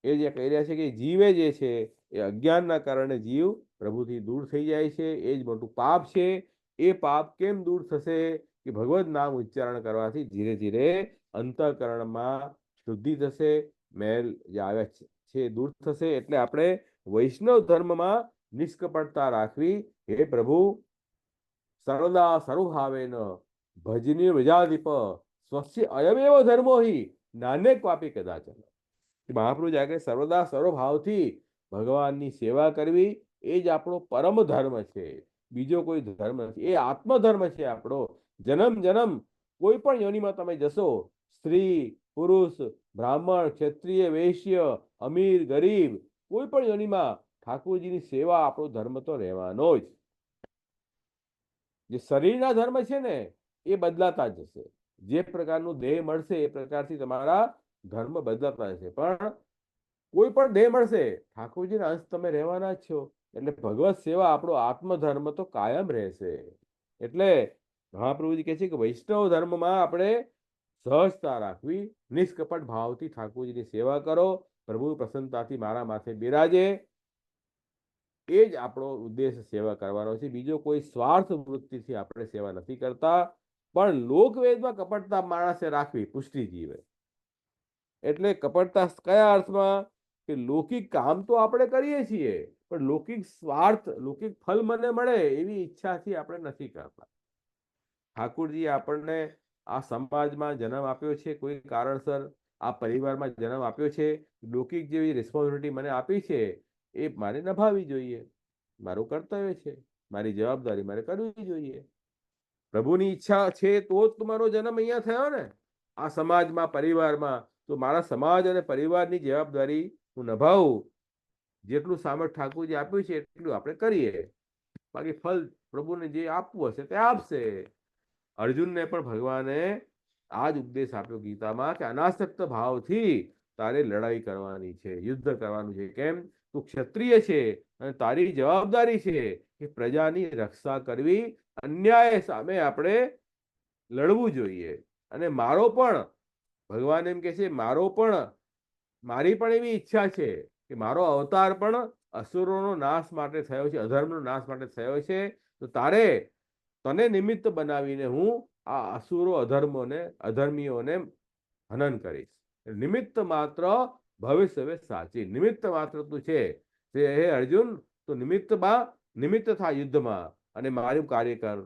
એ જે કહી રહ્યા છે કે જીવે જે છે એ અજ્ઞાનના કારણે જીવ પ્રભુથી દૂર થઈ જાય છે. એ જ મોટું પાપ છે. એ પાપ કેમ દૂર થશે? કે ભગવદ નામ ઉચ્ચારણ કરવાથી ધીરે ધીરે અંતઃકરણમાં શુદ્ધિ થશે, મેલ જે આવ્યા છે દૂર થશે. એટલે આપણે વૈષ્ણવ ધર્મમાં નિષ્કપટતા રાખવી. હે પ્રભુ, સર્વદા સર્વભાવેન ભજનીય વિજાધિપ સ્વસ્ય અયમેવ ધર્મો હિ નાને ક્વાપી કદાચન. મહાપ્રભુ જાગે સર્વદા સર્વભાવથી ભગવાનની સેવા કરવી, એ જ આપણો પરમ ધર્મ છે. બીજો કોઈ ધર્મ નથી. એ આત્મધર્મ છે આપણો. જન્મ જન્મ કોઈ પણ યોનિમાં તમે જશો, સ્ત્રી પુરુષ, બ્રાહ્મણ, ક્ષત્રિય, વૈશ્ય, અમીર ગરીબ, કોઈ પણ યોનિમાં ઠાકોરજીની સેવા આપણો ધર્મ તો રહેવાનો જ. જે શરીરના ધર્મ છે ને એ બદલાતા જશે. જે પ્રકારનું દેહ મળશે એ પ્રકારથી તમારા ધર્મ બદલાતા જશે. પણ કોઈ પણ દેહ મળશે, ઠાકોરજીના અંશ તમે રહેવાના જ છો. એટલે ભગવત સેવા આપણો આત્મધર્મ તો કાયમ રહેશે. એટલે મહાપ્રભુજી કહે છે કે વૈષ્ણવ ધર્મમાં આપણે સહજતા રાખવી, નિષ્કપટ ભાવથી ઠાકોરજીની સેવા કરો, પ્રભુ પ્રસન્નતાથી મારા માથે બિરાજે. એ જ આપણો ઉદ્દેશ સેવા કરવાનો છે. બીજો કોઈ સ્વાર્થ વૃત્તિથી આપણે સેવા નથી કરતા. પણ લોકવેદમાં કપટતા માણસે રાખવી પુષ્ટિ જીવે. એટલે કપટતા કયા અર્થમાં? કે લૌકિક કામ તો આપણે કરીએ છીએ, પણ લૌકિક સ્વાર્થ, લૌકિક ફલ મને મળે એવી ઈચ્છાથી આપણે નથી કરતા. ઠાકોરજી આપણને આ સમાજમાં જન્મ આપ્યો છે, કોઈ કારણસર આ પરિવારમાં જન્મ આપ્યો છે, લૌકિક જેવી રિસ્પોન્સિબિલિટી મને આપી છે, એ મારે નિભાવવી જોઈએ. મારું કર્તવ્ય છે, મારી જવાબદારી મારે કરવી જોઈએ. પ્રભુની ઈચ્છા છે તો જ તમારો જન્મ અહીંયા થયો ને, આ સમાજમાં, પરિવારમાં. તો મારા સમાજ અને પરિવારની જવાબદારી હું નિભાવું. જેટલું સામર્થ્ય ઠાકોરજી આપ્યું છે એટલું આપણે કરીએ. બાકી ફલ પ્રભુને જે આપવું હશે તે આપશે. અર્જુનને પણ ભગવાને આ જ ઉપદેશ આપ્યો ગીતામાં કે અનાસક્ત ભાવથી તારે લડાઈ કરવાની છે, યુદ્ધ કરવાનું છે. કેમ? તું ક્ષત્રિય છે અને તારી જવાબદારી છે કે પ્રજાની રક્ષા કરવી, અન્યાય સામે આપણે લડવું જોઈએ. અને મારો પણ, ભગવાન એમ કે છે, મારી પણ એવી ઈચ્છા છે કે મારો અવતાર પણ અસુરોનો નાશ માટે થયો છે, અધર્મનો નાશ માટે થયો છે. તો તને નિમિત્ત બનાવીને હું આ અસુરો, અધર્મીઓને હનન કરીશ. નિમિત્ત માત્ર ભવિષ્ય સાચી. નિમિત્ત માત્ર તું છે. હે અર્જુન, તો નિમિત્ત થા યુદ્ધમાં અને મારું કાર્ય કર.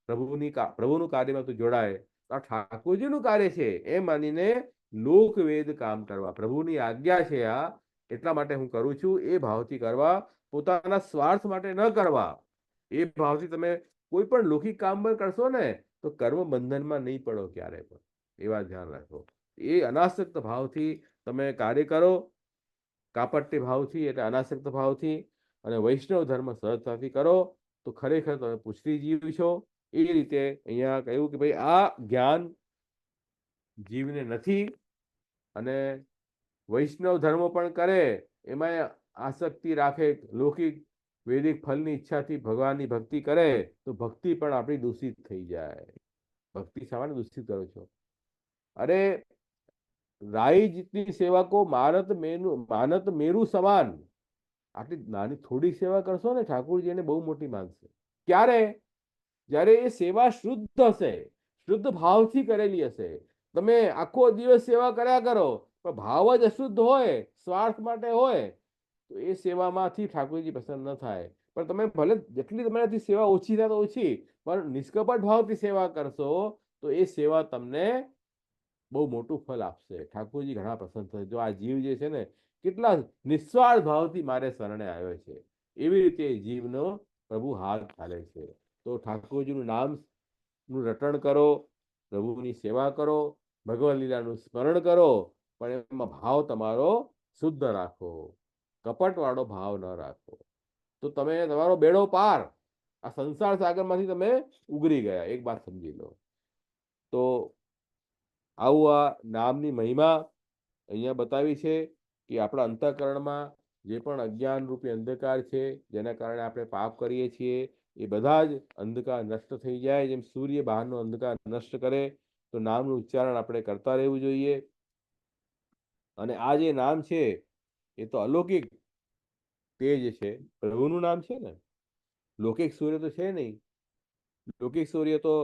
પ્રભુનું કાર્યમાં તું જોડાય. આ ઠાકોરજીનું કાર્ય છે એ માનીને લોકવેદ કામ કરવા. પ્રભુની આજ્ઞા છે આ, એટલા માટે હું કરું છું. એ ભાવથી કરવા, પોતાના સ્વાર્થ માટે ન કરવા. એ ભાવથી તમે કોઈ પણ લૌકિક કામ પણ કરશો ને તો કર્મ બંધનમાં નહીં પડો ક્યારે પણ. એવા ધ્યાન રાખો. એ અનાસક્ત ભાવથી તમે કાર્ય કરો, કાપટ્ય ભાવથી એટલે અનાસક્ત ભાવથી, અને વૈષ્ણવ ધર્મ સહજતાથી કરો, તો ખરેખર તમે પુષ્ટિ જીવ છો. એ રીતે અહીંયા કહ્યું કે ભાઈ આ જ્ઞાન જીવને નથી. અને વૈષ્ણવ ધર્મો પણ કરે, એમાં આસક્તિ રાખે, લૌકિક વૈદિક ફલની ઈચ્છાથી ભગવાનની ભક્તિ કરે, તો ભક્તિ પણ આપણી દૂષિત થઈ જાય. ભક્તિ શામાં દૂષિત કરો છો? અરે રાઈ જીતની સેવા કો માનત મેરુ સમાન. આટલી નાની થોડી સેવા કરશો ને, ઠાકોરજી એને બહુ મોટી માનશે. ક્યારે? જ્યારે એ સેવા શુદ્ધ હશે, શુદ્ધ ભાવથી કરેલી હશે. તમે આખો દિવસ સેવા કર્યા કરો પણ ભાવ જ અશુદ્ધ હોય, સ્વાર્થ માટે હોય, તો એ સેવામાંથી ઠાકોરજી પ્રસન્ન ન થાય. પણ તમે ભલે જેટલી તમારાથી સેવા ઓછી થાય તો ઓછી, પણ નિષ્કપટ ભાવથી સેવા કરશો તો એ સેવા તમને બહુ મોટું ફલ આપશે. ઠાકોરજી ઘણા પ્રસન્ન થશે. જો આ જીવ જે છે ને કેટલા નિસ્વાર્થ ભાવથી મારે શરણે આવ્યો છે, એવી રીતે જીવનો પ્રભુ હાથ ચાલે છે. તો ઠાકોરજીનું નામનું રટણ કરો, પ્રભુની સેવા કરો, ભગવદ લીલાનું સ્મરણ કરો, પણ એમાં ભાવ તમારો શુદ્ધ રાખો, કપટવાળો ભાવ ન રાખો. તો તમે તમારો બેડો પાર. આ સંસાર સાગરમાંથી તમે ઉગરી ગયા, એક વાત સમજી લો. તો આવું આ નામની મહિમા અહીંયા બતાવી છે કે આપણા અંતઃકરણમાં જે પણ અજ્ઞાન રૂપી અંધકાર છે, જેના કારણે આપણે પાપ કરીએ છીએ, એ બધા જ અંધકાર નષ્ટ થઈ જાય. જેમ સૂર્ય બહારનો અંધકાર નષ્ટ કરે, તો નામનું ઉચ્ચારણ આપણે કરતા રહેવું જોઈએ. અને આ જે નામ છે એ તો અલૌકિક તેજ છે, પ્રભુનું નામ છે ને. લૌકિક સૂર્ય તો છે નહીં. લૌકિક સૂર્ય તો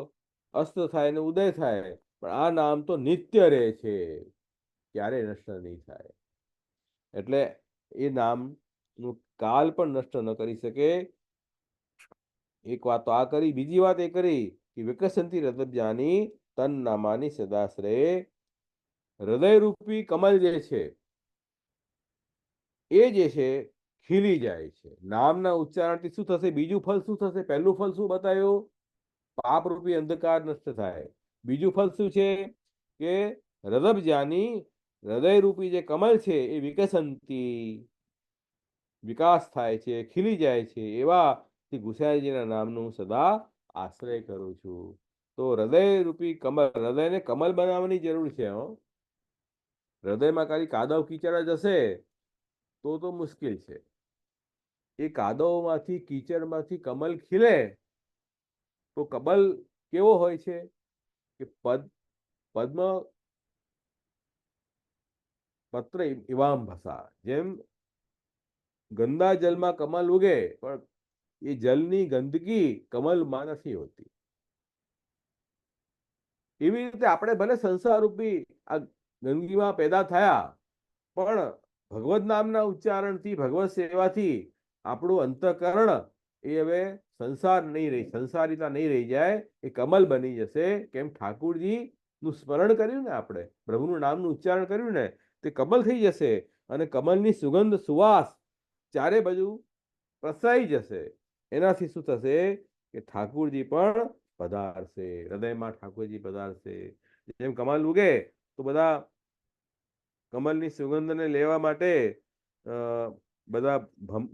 અસ્ત થાય ને ઉદય થાય, પણ આ નામ તો નિત્ય રહે છે, ક્યારેય નષ્ટ નહીં થાય. એટલે એ નામનું કાલ પણ નષ્ટ ન કરી શકે. એક વાત તો આ કરી. બીજી વાત એ કરી કે વિકસંતી હૃદયજાની તન નામાની સદાશ્રય. હૃદયરૂપી કમલ જે છે એ જે છે ખીલી જાય છે. નામના ઉચ્ચારણથી શું થશે? બીજું ફળ શું થશે? પહેલું ફળ શું બતાવ્યું? પાપરૂપી અંધકાર નષ્ટ થાય. બીજું ફળ શું છે? કે હૃદયજાની, હૃદયરૂપી જે કમલ છે એ વિકસંતી, વિકાસ થાય છે, ખીલી જાય છે. એવા શ્રી ગુસાઈજીના નામનું સદા આશ્રય કરું છું. તો હૃદયરૂપી કમલ, હૃદયને કમલ બનાવવાની જરૂર છે. હૃદયમાં ખાલી કાદવ કીચડ જ હશે તો મુશ્કેલ છે. એ કાદવમાંથી, કીચડમાંથી કમલ ખીલે તો કમલ કેવો હોય છે? કે પદ્મ પત્ર ઇવામ ભસા. જેમ ગંદા જલમાં કમલ ઉગે, પણ એ જલની ગંદકી કમલમાં નથી હોતી. એવી રીતે આપણે ભલે સંસાર રૂપી આ ગંદકીમાં પેદા થયા, પણ ભગવદ નામના ઉચ્ચારણથી, ભગવત સેવાથી આપણું અંતઃકરણ એ હવે સંસાર નહીં રહી, સંસારિતા નહીં રહી જાય, એ કમલ બની જશે. કેમ? ઠાકુરજીનું સ્મરણ કર્યું ને આપણે, પ્રભુનું નામનું ઉચ્ચારણ કર્યું ને, તે કમલ થઈ જશે. અને કમલની સુગંધ, સુવાસ ચારે બાજુ પ્રસરાઈ જશે. એનાથી શું થશે? કે ઠાકુરજી પણ પધારશે, હૃદયમાં ઠાકોરજી પધારશે. જેમ કમલ ઉગે તો બધા કમલની સુગંધને લેવા માટે બધા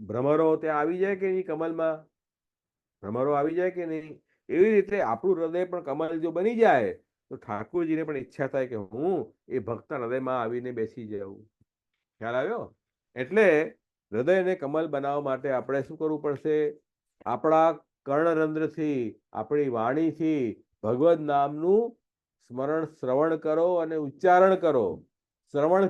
ભ્રમરો ત્યાં આવી જાય કે નહીં? કમલમાં ભ્રમરો આવી જાય કે નહીં? એવી રીતે આપણું હૃદય પણ કમલ જો બની જાય તો ઠાકોરજીને પણ ઈચ્છા થાય કે હું એ ભક્તના હૃદયમાં આવીને બેસી જાઉં. ખ્યાલ આવ્યો? એટલે હૃદયને કમલ બનાવવા માટે આપણે શું કરવું પડશે? આપણા કર્ણરંધ્રથી, આપણી વાણીથી ભગવદ નામનું સ્મરણ, શ્રવણ કરો અને ઉચ્ચારણ કરો. શ્રવણ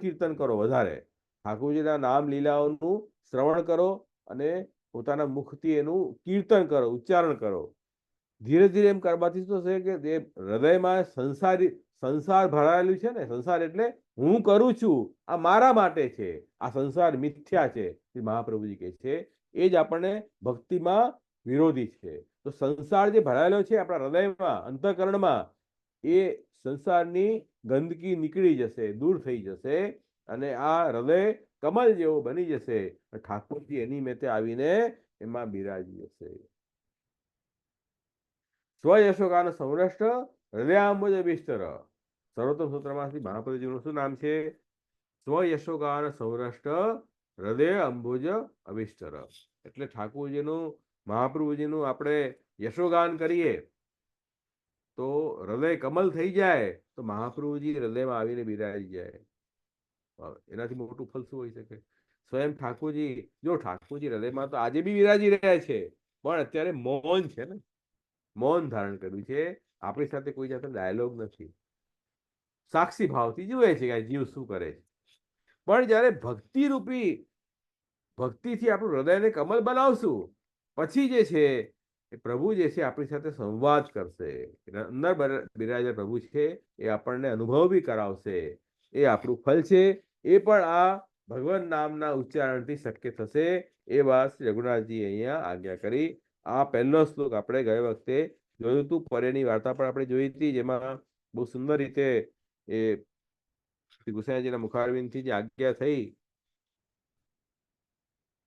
કીર્તન કરો વધારે. ઠાકોરજીના નામ લીલાઓનું શ્રવણ કરો અને પોતાના મુખથી એનું કીર્તન કરો, ઉચ્ચારણ કરો. ધીરે ધીરે એમ કરવાથી શું થશે? કે જે હૃદયમાં સંસાર ભરાયેલું છે ને, સંસાર એટલે હું કરું છું, આ મારા માટે છે, આ સંસાર મિથ્યા છે, મહાપ્રભુજી કહે છે, એ જ આપણને ભક્તિમાં વિરોધી છે. તો સંસાર જે ભરાયેલો છે આપણા હૃદયમાં, અંતઃકરણમાં, એ સંસારની ગંદકી નીકળી જશે, દૂર થઈ જશે, અને આ હૃદય કમલ જેવો બની જશે. ઠાકોરજી એની મેતે આવીને એમાં બિરાજી જશે. સ્વયશોગાન સૌરાષ્ટ્ર હૃદયાંબુજ અભિષ્ટર. સર્વોત્તમ સૂત્રમાંથી મહાપ્રભુજીનું શું નામ છે? સ્વયશોગાન સૌરાષ્ટ્ર હૃદય અંબુજ અભિષ્ટર. એટલે ઠાકોરજીનું, મહાપ્રભુજીનું આપણે યશોગાન કરીએ તો હૃદય કમલ થઈ જાય, તો મહાપ્રભુજી હૃદયમાં આવીને બિરાજી જાય. એનાથી મોટું ફળ શું હોઈ શકે? સ્વયં ઠાકોરજી, જો ઠાકોરજી હૃદયમાં તો આજે બી બિરાજી રહ્યા છે, પણ અત્યારે મૌન છે ને, મૌન ધારણ કર્યું છે. આપણી સાથે કોઈ જાતનો ડાયલોગ નથી. સાક્ષી ભાવથી જુએ છે કે જીવ શું કરે છે. પણ જ્યારે ભક્તિથી આપણું હૃદયને કમલ બનાવશું, પછી જે છે એ પ્રભુ જે છે આપણી સાથે સંવાદ કરશે. અંદર બિરાજેલા પ્રભુ છે એ આપણને અનુભવ બી કરાવશે. એ આપણું ફળ છે. એ પણ આ ભગવાન નામના ઉચ્ચારણથી શક્ય થશે. એ વાત શ્રી રઘુનાથજી અહીંયા આજ્ઞા કરી. આ પહેલો શ્લોક આપણે ગયે વખતે જોયું હતું, પરેની વાર્તા પણ આપણે જોઈ હતી, જેમાં બહુ સુંદર રીતે એ શ્રી ગુસાઈજીના મુખારવિંદથી જે આજ્ઞા થઈ,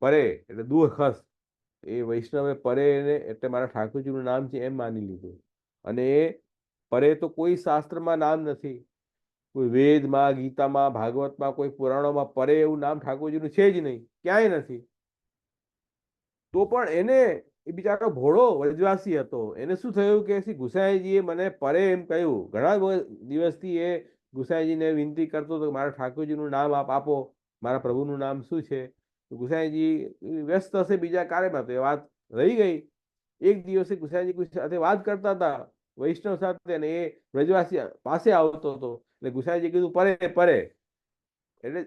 પરે એટલે દૂર ખસ, એ વૈષ્ણવે પરે એટલે મારા ઠાકોરજીનું નામ છે એમ માની લીધું. અને એ પરે તો કોઈ શાસ્ત્રમાં નામ નથી, કોઈ વેદમાં, ગીતામાં, ભાગવતમાં, કોઈ પુરાણોમાં પરે એવું નામ ઠાકોરજીનું છે જ નહીં, ક્યાંય નથી. તો પણ એને, એ બિચારો ભોળો વ્રજવાસી હતો, એને શું થયું કે શ્રી ગુસાઈજીએ મને પરે એમ કહ્યું. ઘણા દિવસથી એ ગુસાઈજીને વિનંતી કરતો હતો, મારા ઠાકોરજીનું નામ આપ આપો, મારા પ્રભુનું નામ શું છે. તો ગુસાઈજી વ્યસ્ત હશે બીજા કાર્યમાં, તો એ વાત રહી ગઈ. એક દિવસે ગુસાઈજી કોઈ સાથે વાત કરતા હતા વૈષ્ણવ સાથે, અને એ વ્રજવાસી પાસે આવતો હતો. એટલે ગુસાઈજી કીધું પરે પરે, એટલે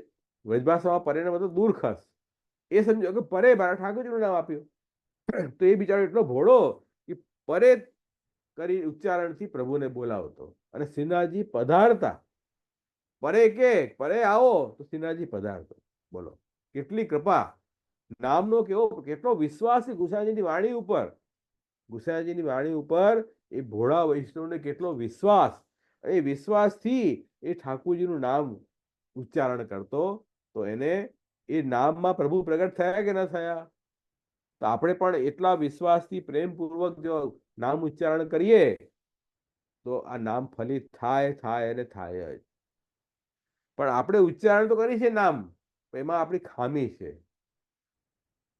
વ્રજભાષામાં પરેનો મતલબ દૂર ખસ. એ સમજો કે પરે મારા ઠાકોરજીનું નામ આપ્યું. તો એ બિચારો એટલો ભોળો કે પરે કરી ઉચ્ચારણથી પ્રભુને બોલાવતો. અને શ્રીનાથજી પધારતા, પરે કે પરે આવો તો શ્રીનાથજી પધારતો. બોલો કેટલી કૃપા, નામનો કેવો કેટલો વિશ્વાસ છે ગુસાઈજીની વાણી ઉપર. ગુસાઈજીની વાણી ઉપર એ ભોળા વૈષ્ણવને કેટલો વિશ્વાસ, એ વિશ્વાસથી એ ઠાકોરજીનું નામ ઉચ્ચારણ કરતો. તો એને એ નામમાં પ્રભુ પ્રગટ થયા કે ન થયા? તો આપણે પણ એટલા વિશ્વાસથી પ્રેમપૂર્વક જો નામ ઉચ્ચારણ કરીએ તો આ નામ ફલિત થાય થાય અને થાય જ. પણ આપણે ઉચ્ચારણ તો કરી છે નામ, એમાં આપણી ખામી છે.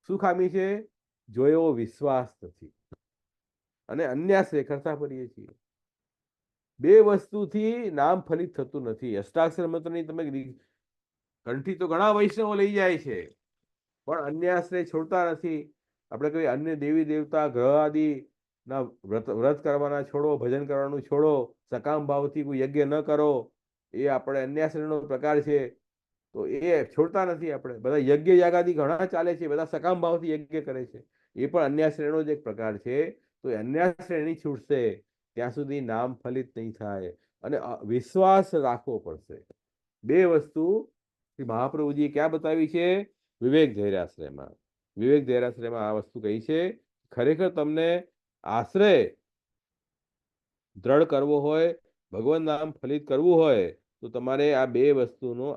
શું ખામી છે? જો એવો વિશ્વાસ નથી, અને અન્યાશ્રય કરતા પડીએ છીએ. બે વસ્તુથી નામ ફલિત થતું નથી. અષ્ટાક્ષર મંત્રની તમે કંઠી તો ઘણા વૈષ્ણવો લઈ જાય છે, પણ અન્યાશ્રય છોડતા નથી. આપણે કોઈ અન્ય દેવી દેવતા ગ્રહ આદિ ના વ્રત કરવાના છોડો, ભજન કરવાનું છોડો, સકામ ભાવથી કોઈ યજ્ઞ ન કરો, એ આપણે અન્યાશ્રયનો પ્રકાર છે. તો એ છોડતા નથી. આપણે બધા યજ્ઞ યાગાદી ઘણા ચાલે છે, બધા સકામ ભાવથી યજ્ઞ કરે છે, એ પણ અન્યાશ્રયનો જ એક પ્રકાર છે. તો અન્યાશ્રય નહીં છૂટશે ત્યાં સુધી નામ ફલિત નહીં થાય. અને વિશ્વાસ રાખવો પડશે. બે વસ્તુ શ્રી મહાપ્રભુજીએ ક્યાં બતાવી છે? વિવેક ધૈર્યાશ્રયમાં. વિવેક ધૈર્યાશ્રયમાં આ વસ્તુ કહી છે. ખરેખર તમને આશ્રય દ્રઢ કરવો હોય, ભગવાન નામ ફલિત કરવું હોય, તો તમારે આ બે વસ્તુનું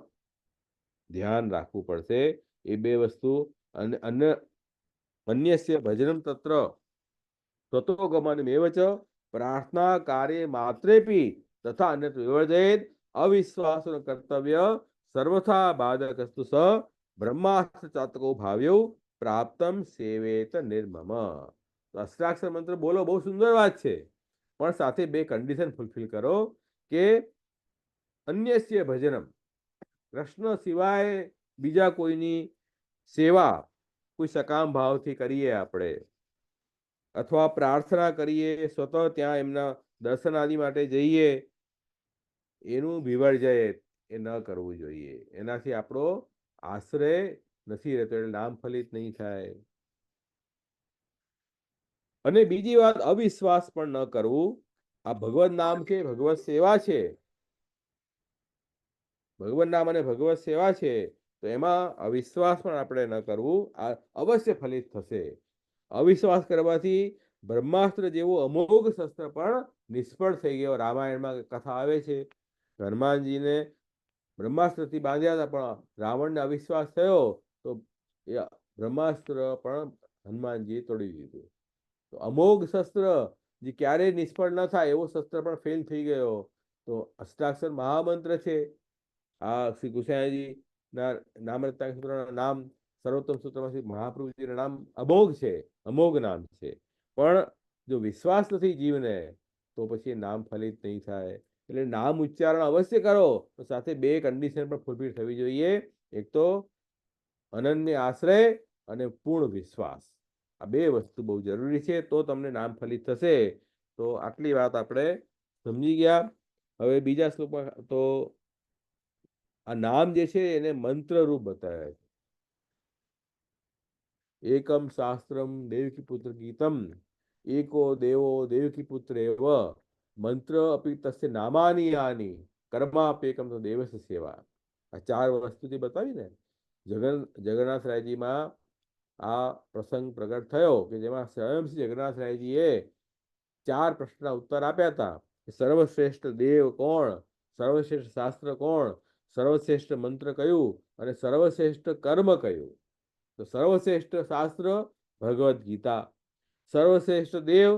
ધ્યાન રાખવું પડશે. એ બે વસ્તુ અન્યસ્ય ભજનમ તત્ર તત્વગમનમેવ ચ પ્રાર્થના કાર્ય માત્રેપી તથા અન્ય વિવર્જેત અવિશ્વાસ કર્તવ્ય સર્વથા બાધકસ્તુ સ બ્રહ્માસ્ત્ર ચાતકો ભાવ્યો પ્રાપ્તમ સેવેત નિર્મમ. તો અષ્ટાક્ષર મંત્ર બોલો, બહુ સુંદર વાત છે, પણ સાથે બે કન્ડિશન ફૂલફિલ કરો કે અન્યસ્ય ભજનમ, કૃષ્ણ સિવાય બીજા કોઈની સેવા કોઈ સકામ ભાવથી કરીએ આપણે, અથવા પ્રાર્થના કરીએ, સ્વતઃ ત્યાં એમના દર્શન આદિ માટે જઈએ, એનું વિવર્જય એ ન કરવું જોઈએ. એનાથી આપણો આશ્રય નથી રહેતો, એટલે નામ ફલિત નહીં થાય. અને બીજી વાત, અવિશ્વાસ પણ ન કરવું. આ ભગવત નામ છે, ભગવત સેવા છે, ભગવત નામ અને ભગવત સેવા છે, તો એમાં અવિશ્વાસ પણ આપણે ન કરવું. આ અવશ્ય ફલિત થશે. અવિશ્વાસ કરવાથી બ્રહ્માસ્ત્ર જેવું અમોઘ શસ્ત્ર પણ નિષ્ફળ થઈ ગયો. રામાયણમાં કથા આવે છે, હનુમાનજીને બ્રહ્માસ્ત્રથી બાંધ્યા હતા, પણ રાવણને અવિશ્વાસ થયો તો એ બ્રહ્માસ્ત્ર પણ હનુમાનજીએ તોડી દીધું. તો અમોઘ શસ્ત્ર જે ક્યારેય નિષ્ફળ ન થાય એવો શસ્ત્ર પણ ફેલ થઈ ગયો. તો અષ્ટાક્ષર મહામંત્ર છે. આ શ્રી ગુસાઈજી ના નામરત્નાક્ષર સૂત્રના નામ સર્વોત્તમ સૂત્રમાં શ્રી મહાપ્રભુજીના નામ અમોઘ છે, અમોઘ નામ છે. પણ જો વિશ્વાસ નથી જીવને, તો પછી નામ ફલિત નહીં થાય. એટલે નામ ઉચ્ચારણ અવશ્ય કરો, તો સાથે બે કન્ડિશન પણ ફૂલફિલ થવી જોઈએ. એક તો અનન્ય આશ્રય અને પૂર્ણ વિશ્વાસ. આ બે વસ્તુ બહુ જરૂરી છે, તો તમને નામ ફલિત થશે. તો આટલી વાત આપણે સમજી ગયા. હવે બીજા શ્લોકમાં તો આ નામ જે છે એને મંત્ર રૂપ બતાવ્યા છે. એકમ શાસ્ત્રમ દેવકી પુત્ર ગીતમ એકો દેવો દેવકી પુત્ર એવ મંત્ર અપી તસ્ય નામાની યાની કર્માપેકમ તો દેવસ્ય સેવા. આ ચાર વસ્તુ જે બતાવી ને, જગન્નાથરાયજીમાં આ પ્રસંગ પ્રગટ થયો કે જેમાં સ્વયં શ્રી જગન્નાથરાયજીએ ચાર પ્રશ્નના ઉત્તર આપ્યા હતા. સર્વશ્રેષ્ઠ દેવ કોણ, સર્વશ્રેષ્ઠ શાસ્ત્ર કોણ, સર્વશ્રેષ્ઠ મંત્ર કયું, અને સર્વશ્રેષ્ઠ કર્મ કયું. તો સર્વશ્રેષ્ઠ શાસ્ત્ર ભગવદ્ ગીતા, સર્વશ્રેષ્ઠ દેવ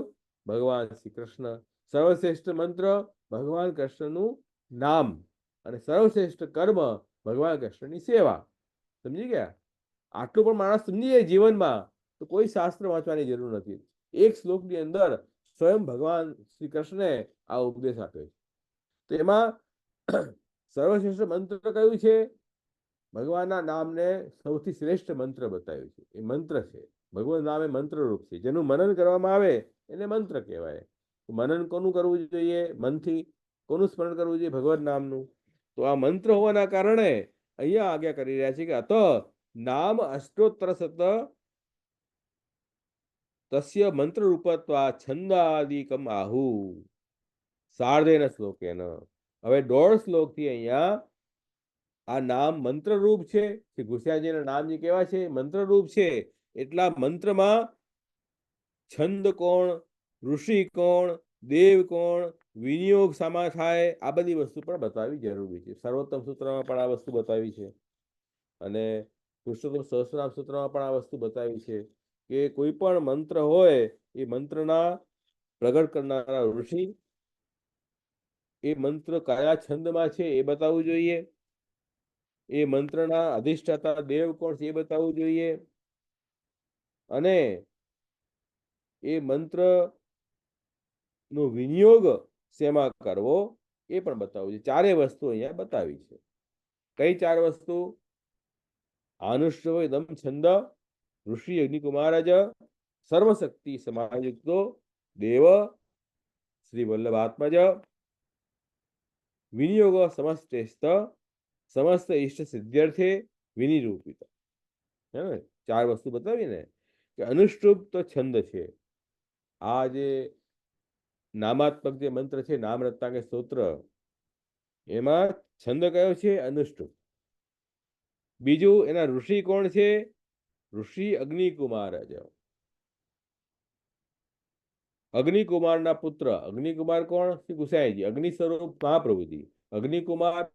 ભગવાન શ્રી કૃષ્ણ, સર્વશ્રેષ્ઠ મંત્ર ભગવાન કૃષ્ણનું નામ, અને સર્વશ્રેષ્ઠ કર્મ ભગવાન કૃષ્ણની સેવા. સમજી ગયા? આટલું પણ માણસ સમજી જાય જીવનમાં તો કોઈ શાસ્ત્ર વાંચવાની જરૂર નથી. એક શ્લોકની અંદર સ્વયં ભગવાન શ્રી કૃષ્ણે આ ઉપદેશ આપ્યો છે. તો એમાં સર્વશ્રેષ્ઠ મંત્ર કયું છે? ભગવાનના નામને સૌથી શ્રેષ્ઠ મંત્ર બતાવ્યું છે. એ મંત્ર છે, ભગવાન નામ એ મંત્ર રૂપ છે. જેનું મનન કરવામાં આવે એને મંત્ર કહેવાય. મનન કોનું કરવું જોઈએ? મનથી. કોનું સ્મરણ કરવું જોઈએ? ભગવાન નામનું. તો આ મંત્ર હોવાના કારણે અહીંયા આજ્ઞા કરી રહ્યા છે કે અત નામ અષ્ટોત્તર સત તસ્ય મંત્ર રૂપત્વા છંદાદિકમ આહુ સાર્ધેન શ્લોકેન. હવે 1.5 શ્લોકથી અહીંયા આ નામ મંત્રરૂપ છે. શ્રી ગુસાઈજીના નામ જે કેવા છે? મંત્રરૂપ છે. એટલા મંત્રમાં છંદ કોણ, ઋષિ કોણ, દેવ કોણ, વિનિયોગ શામાં થાય, આ બધી વસ્તુ પણ બતાવવી જરૂરી છે. સર્વોત્તમ સૂત્રમાં પણ આ વસ્તુ બતાવી છે અને પુરુષોત્તમ સહસ્રનામ સૂત્રમાં પણ આ વસ્તુ બતાવી છે કે કોઈ પણ મંત્ર હોય એ મંત્રના પ્રગટ કરનારા ઋષિ, એ મંત્ર કયા છંદમાં છે એ બતાવવું જોઈએ, એ મંત્રના અધિષ્ઠાતા દેવ કોણ છે એ બતાવવું જોઈએ, અને એ મંત્ર નો વિનિયોગ શેમાં કરવો એ પણ બતાવવું છે. ચારે વસ્તુ અહીંયા બતાવી છે. કઈ 4 વસ્તુ? આનુષ્ઠવ ઇદમ છંદ ઋષિ અગ્નિકુમારજ સર્વશક્તિ સમાયુક્તો દેવ શ્રી વલ્લભાત્મજ વિનિયોગ સમસ્તેસ્ત સમસ્ત ઇષ્ટ સિદ્ધ્યર્થે વિનિરૂપિત. હે ને? 4 વસ્તુ બતાવી ને કે અનુષ્ટુપ તો છંદ છે. આ જે નામાત્મક જે મંત્ર છે, નામ રત્નાંગ સ્તોત્ર, એમાં છંદ કયો છે? અનુષ્ટુપ. બીજું, એના ઋષિ કોણ છે? ઋષિ અગ્નિકુમારજ. અગ્નિકુમારના પુત્ર. અગ્નિકુમાર કોણ? શ્રી ગુસાઈજી, અગ્નિ સ્વરૂપ મહાપ્રભુજી. અગ્નિકુમાર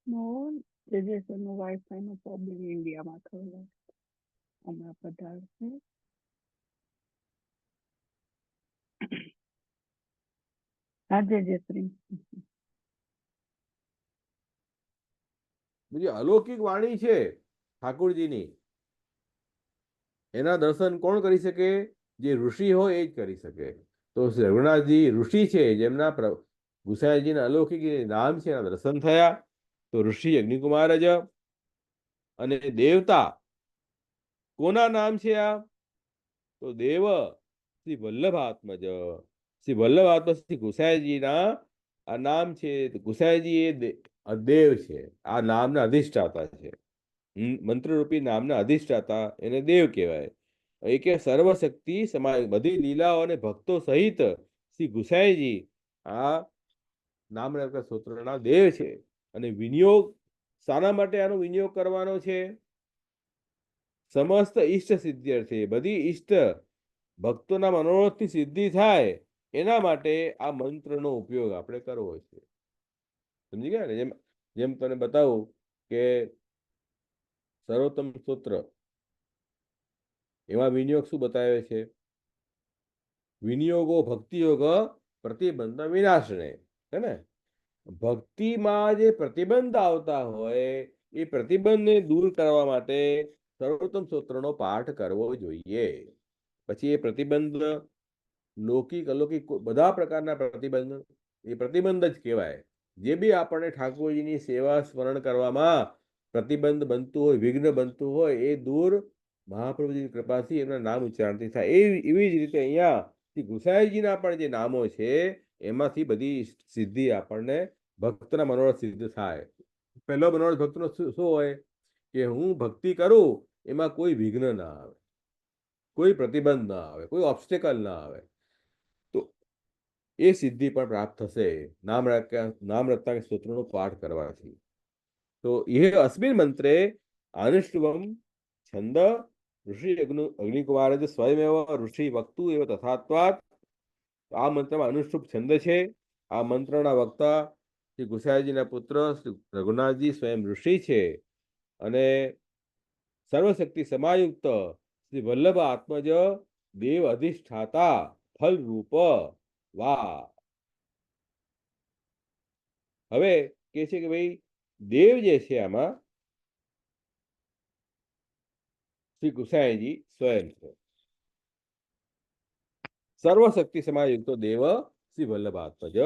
નો જેજેસરનો વાઈફાઈનો પ્રોબ્લેમ ઇન્ડિયામાં થયેલો હમણાં પધારશે. હા જેજેશ્રી. બીજી અલૌકિક વાણી છે ઠાકોરજીની, એના દર્શન કોણ કરી શકે? જે ઋષિ હોય એ જ કરી શકે. તો શ્રી રઘુનાથજી ઋષિ છે, જેમના ગુસાઈજીના અલૌકિક નામ છે, એના દર્શન થયા. તો ઋષિ અગ્નિકુમાર જ. અને દેવતા કોના નામ છે આ? તો દેવ શ્રી વલ્લભાત્મજ. શ્રી વલ્લભાત્મજ શ્રી ગુસાઈજીના આ નામ છે. ગુસાઈજી એ દેવ છે, આ નામના અધિષ્ઠાતા છે. મંત્રરૂપી નામના અધિષ્ઠાતા એને દેવ કહેવાય. એ કે સર્વશક્તિ સમાય, બધી લીલાઓ અને ભક્તો સહિત શ્રી ગુસાઈજી આ નામના સ્તોત્રના દેવ છે. અને વિનિયોગ શાના માટે આનો વિનિયોગ કરવાનો છે? સમસ્ત ઈષ્ટ સિદ્ધ્યર્થે, બધી ઈષ્ટ ભક્તોના મનોરથની સિદ્ધિ થાય એના માટે આ મંત્રનો ઉપયોગ આપણે કરવો છે. સમજી ગયા ને? જેમ જેમ તને બતાવું કે સર્વોત્તમ સ્તોત્ર, એમાં વિનિયોગ શું બતાવે છે? વિનિયોગો ભક્તિયોગ પ્રતિબંધ વિનાશને. હે ને? ભક્તિમાં જે પ્રતિબંધ આવતા હોય એ પ્રતિબંધને દૂર કરવા માટે સર્વોત્તમ સ્તોત્રનો પાઠ કરવો જોઈએ. પછી એ પ્રતિબંધ લૌકિક અલૌકિક બધા પ્રકારના પ્રતિબંધ એ પ્રતિબંધ જ કહેવાય. જે બી આપણને ઠાકોરજીની સેવા સ્મરણ કરવામાં પ્રતિબંધ બનતું હોય, વિઘ્ન બનતું હોય, એ દૂર મહાપ્રભુજીની કૃપાથી એમના નામ ઉચ્ચારણથી થાય. એવી જ રીતે અહીંયા શ્રી ગુસાઈજીના પણ જે નામો છે એમાંથી બધી સિદ્ધિ આપણને ભક્તના મનોરથ સિદ્ધ થાય. પહેલો મનોરથ ભક્તનો શું હોય? કે હું ભક્તિ કરું એમાં કોઈ વિઘ્ન ના આવે, કોઈ પ્રતિબંધ ના આવે, કોઈ ઓબ્સ્ટેકલ ના આવે. તો એ સિદ્ધિ પણ પ્રાપ્ત થશે નામ રત્નાંગ સ્તોત્રનો પાઠ કરવાથી. તો એ અસ્મિન મંત્રે આનુષ્ટવમ છંદ ઋષિ અગ્નિકુમાર સ્વયમેવ ઋષિ વક્તુ એવ તથાત્વાત. આ મંત્રમાં અનુષ્ઠુપ છંદ છે. આ મંત્રના વક્તા શ્રી ગુસાઈજીના પુત્ર શ્રી રઘુનાથજી સ્વયં ઋષિ છે અને સર્વશક્તિ સમાયુક્ત શ્રી વલ્લભ આત્મજ દેવ અધિષ્ઠાતા ફલ રૂપ વા. હવે કે છે કે ભાઈ દેવ જે છે આમાં શ્રી ગુસાઈજી સ્વયં છે. સર્વશક્તિ સમાયુક્ત દેવ શ્રી વલ્લભ આત્મજ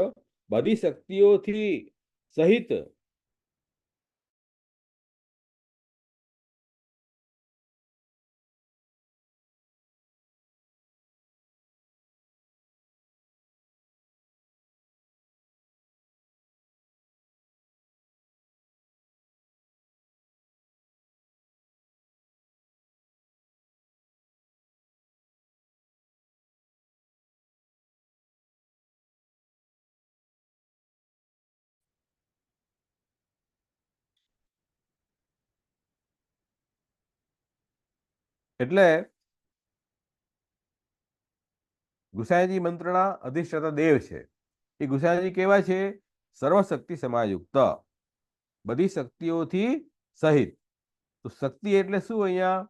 બધી શક્તિઓથી સહિત એટલે ગુસાઈજી મંત્રના અધિષ્ઠાતા દેવ છે. એ ગુસાઈજી કેવા છે? સર્વશક્તિ સમાયુક્ત, બધી શક્તિઓથી સહિત. તો શક્તિ એટલે શું અહીંયા?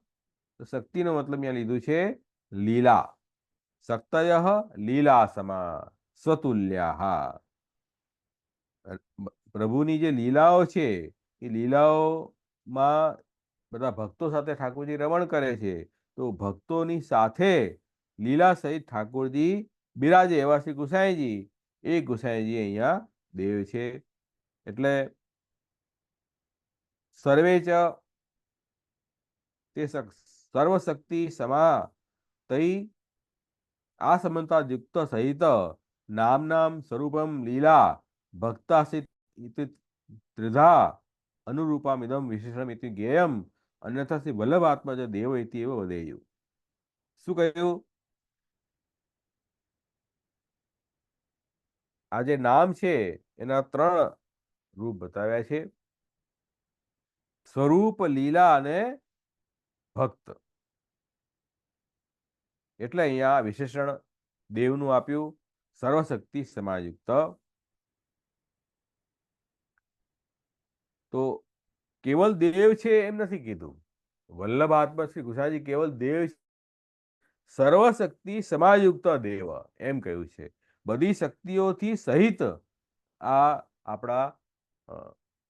તો શક્તિનો મતલબ અહીંયા લીધું છે લીલા. શક્તય લીલા સમા સ્વતુલ્યા. પ્રભુની જે લીલાઓ છે એ લીલાઓમાં બધા ભક્તો સાથે ઠાકોરજી રમણ કરે છે. તો ભક્તોની સાથે લીલા સહિત ઠાકોરજી બિરાજે એવા શ્રી ગુસાઈજી, એ ગુસાઈજી અહીંયા દેવ છે. એટલે સર્વે ચ તે સર્વશક્તિ સમા તઈ આ સમંતા યુક્ત સહિત નામ સ્વરૂપમ લીલા ભક્તાસિત ત્રિધા અનુરૂપામિદમ વિશેષણમ ઇતિ જ્ઞેયમ અન્યથા શ્રી વલ્લભાત્મજ દેવ ઇતિ એવ વદેયું. શું કહ્યું? આ જે નામ છે એના 3 રૂપ બતાવ્યા છે: સ્વરૂપ, લીલા અને ભક્ત. એટલે અહીંયા વિશેષણ દેવનું આપ્યું, સર્વશક્તિ સમાયુક્ત. તો કેવલ દેવ છે એમ નથી કીધું. વલ્લભ આત્મા શ્રી ગુસાઈજી કેવલ દેવ, સર્વશક્તિ સમાયુક્ત દેવ એમ કહ્યું છે. બધી શક્તિઓથી સહિત આ આપણા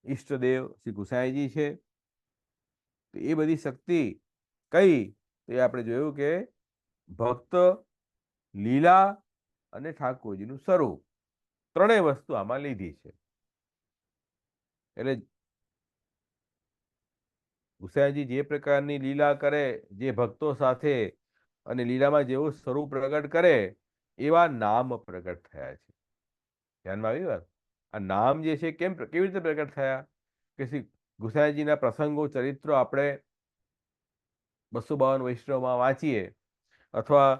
ઈષ્ટદેવ શ્રી ગુસાઈજી છે. એ બધી શક્તિ કઈ? તો એ આપણે જોયું કે ભક્ત, લીલા અને ઠાકોરજીનું સ્વરૂપ, 3 વસ્તુ આમાં લીધી છે. એટલે ગુસાઈજી જે પ્રકારની લીલા કરે, જે ભક્તો સાથે, અને લીલામાં જેવું સ્વરૂપ પ્રગટ કરે એવા નામ પ્રગટ થયા છે. ધ્યાનમાં આવી વાત? આ નામ જે છે કેવી રીતે પ્રગટ થયા? કે શ્રી ગુસાઈજીના પ્રસંગો, ચરિત્રો આપણે 252 વૈષ્ણવમાં વાંચીએ, અથવા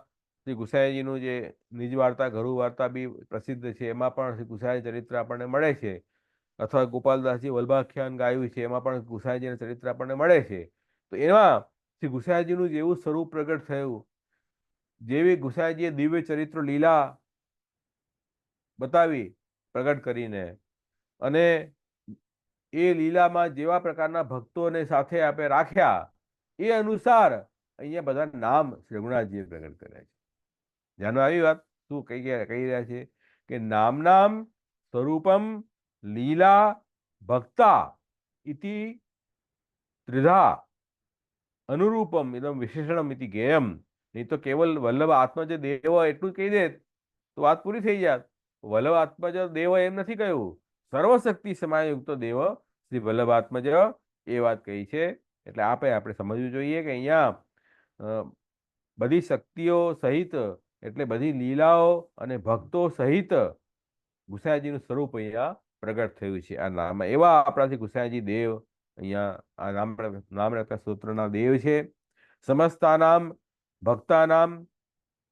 શ્રી ગુસાઈજીનું જે નિજ વાર્તા, ઘરુ વાર્તા બી પ્રસિદ્ધ છે, એમાં પણ શ્રી ગુસાઈ ચરિત્ર આપણને મળે છે. અથવા ગોપાલદાસજી વલ્ભાખ્યાન ગાયું છે, એમાં પણ ગુસાઈજીના ચરિત્ર આપણને મળે છે. તો એમાં શ્રી ગુસાઈજીનું જેવું સ્વરૂપ પ્રગટ થયું, જેવી ગુસાઈજીએ દિવ્ય ચરિત્ર લીલા બતાવી પ્રગટ કરીને, અને એ લીલામાં જેવા પ્રકારના ભક્તોને સાથે આપે રાખ્યા, એ અનુસાર અહીંયા બધા નામ શ્રી રઘુનાથજીએ પ્રગટ કર્યા છે. ધ્યાનમાં આવી વાત? શું કહી રહ્યા છે? કે નામ સ્વરૂપમ લીલા ભક્તા ઇતિ ત્રિધા અનુરૂપમ ઇદમ વિશેષણમ ઇતિ જ્ઞેયમ. નહીં તો કેવલ વલ્લભ આત્મજ દેવ એટલું કહી દે તો વાત પૂરી થઈ જાત. વલ્લભ આત્મજ દેવ એમ નથી કહ્યું, સર્વશક્તિ સમાયુક્ત દેવ શ્રી વલ્લભ આત્મજ એ વાત કહી છે. એટલે આપણે સમજવું જોઈએ કે અહીંયા બધી શક્તિઓ સહિત, એટલે બધી લીલાઓ અને ભક્તો સહિત ગુસાઈજીનું સ્વરૂપ અહીંયા પ્રગટ થયું છે આ નામ. એવા આપણાથી ગુસાઈજી દેવ અહીંયા આ નામ રત્ન સૂત્રના દેવ છે. સમસ્તાનામ ભક્તાનામ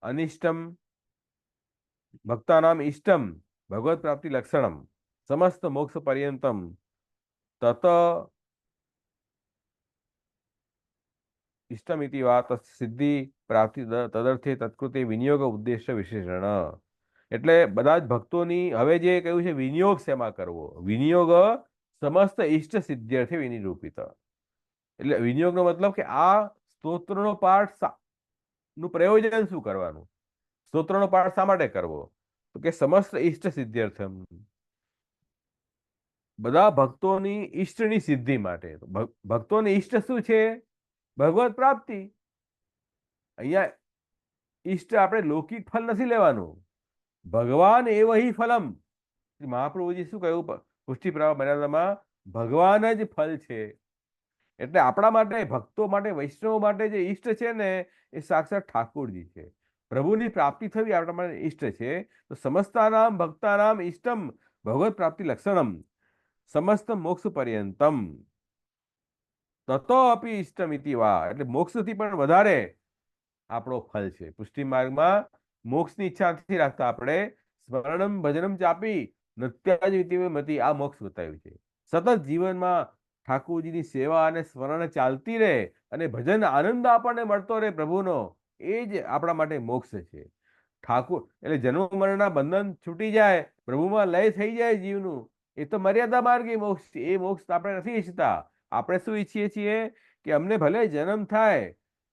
અનિષ્ટમ, ભક્તાનામ ઇષ્ટમ ભગવત પ્રાપ્તિ લક્ષણમ સમસ્ત મોક્ષ પર્યંતમ તત ઇષ્ટમિતિ વા તસ્ય સિદ્ધિ પ્રાપ્તિ તદર્થે તત્કૃતે વિનિયોગ ઉદ્દેશ્ય વિશેષણ. એટલે બધા જ ભક્તોની હવે જે કહ્યું છે વિનિયોગ શેમાં કરવો, વિનિયોગ સમસ્ત ઇષ્ટ સિદ્ધ્યર્થે વિનિરૂપિત. એટલે વિનિયોગનો મતલબ કે આ સ્તોત્રનો પાઠ નું પ્રયોજન શું કરવાનું, સ્તોત્રનો પાઠ શા માટે કરવો, તો કે સમસ્ત ઇષ્ટ સિદ્ધ્યર્થમ, બધા ભક્તોની ઈષ્ટની સિદ્ધિ માટે. ભક્તોની ઈષ્ટ શું છે? ભગવત પ્રાપ્તિ. અહીંયા ઈષ્ટ આપણે લૌકિક ફળ નથી લેવાનું, ભગવાન એવ હિ ફલમ. મહાપ્રભુજી શું કહ્યું પુષ્ટિ મર્યાદામાં? ભગવાન જ ફળ છે. એટલે આપણા માટે, ભક્તો માટે, વૈષ્ણવ માટે જે ઈષ્ટ છે ને એ સાક્ષાત ઠાકોરજી છે. પ્રભુની પ્રાપ્તિ થવી આપણા માટે ઈષ્ટ છે. તો સમસ્તાનામ ભક્તાનામ ઈષ્ટમ ભગવત પ્રાપ્તિ લક્ષણમ સમસ્ત મોક્ષ પર્યંતમ તતો અપી ઇષ્ટમિતિ વા. એટલે મોક્ષથી પણ વધારે આપણો ફલ છે. પુષ્ટિ માર્ગમાં મોક્ષની ઈચ્છા નથી રાખતા આપણે, સ્મરણમ ભજનમ ચાપી નત્યાજિતિમતિ, આ મોક્ષ બતાવ્યું છે. સતત જીવનમાં ઠાકોરજીની સેવા અને સ્મરણ ચાલતી રહે અને ભજન આનંદ આપણને મળતો રહે પ્રભુનો, એ જ આપણા માટે મોક્ષ છે. ઠાકોર એટલે જન્મ મરણના બંધન છૂટી જાય, પ્રભુમાં લય થઈ જાય જીવનું, એ તો મર્યાદા માર્ગી મોક્ષ છે. એ મોક્ષ આપણે નથી ઈચ્છતા. આપણે શું ઈચ્છીએ છીએ કે અમને ભલે જન્મ થાય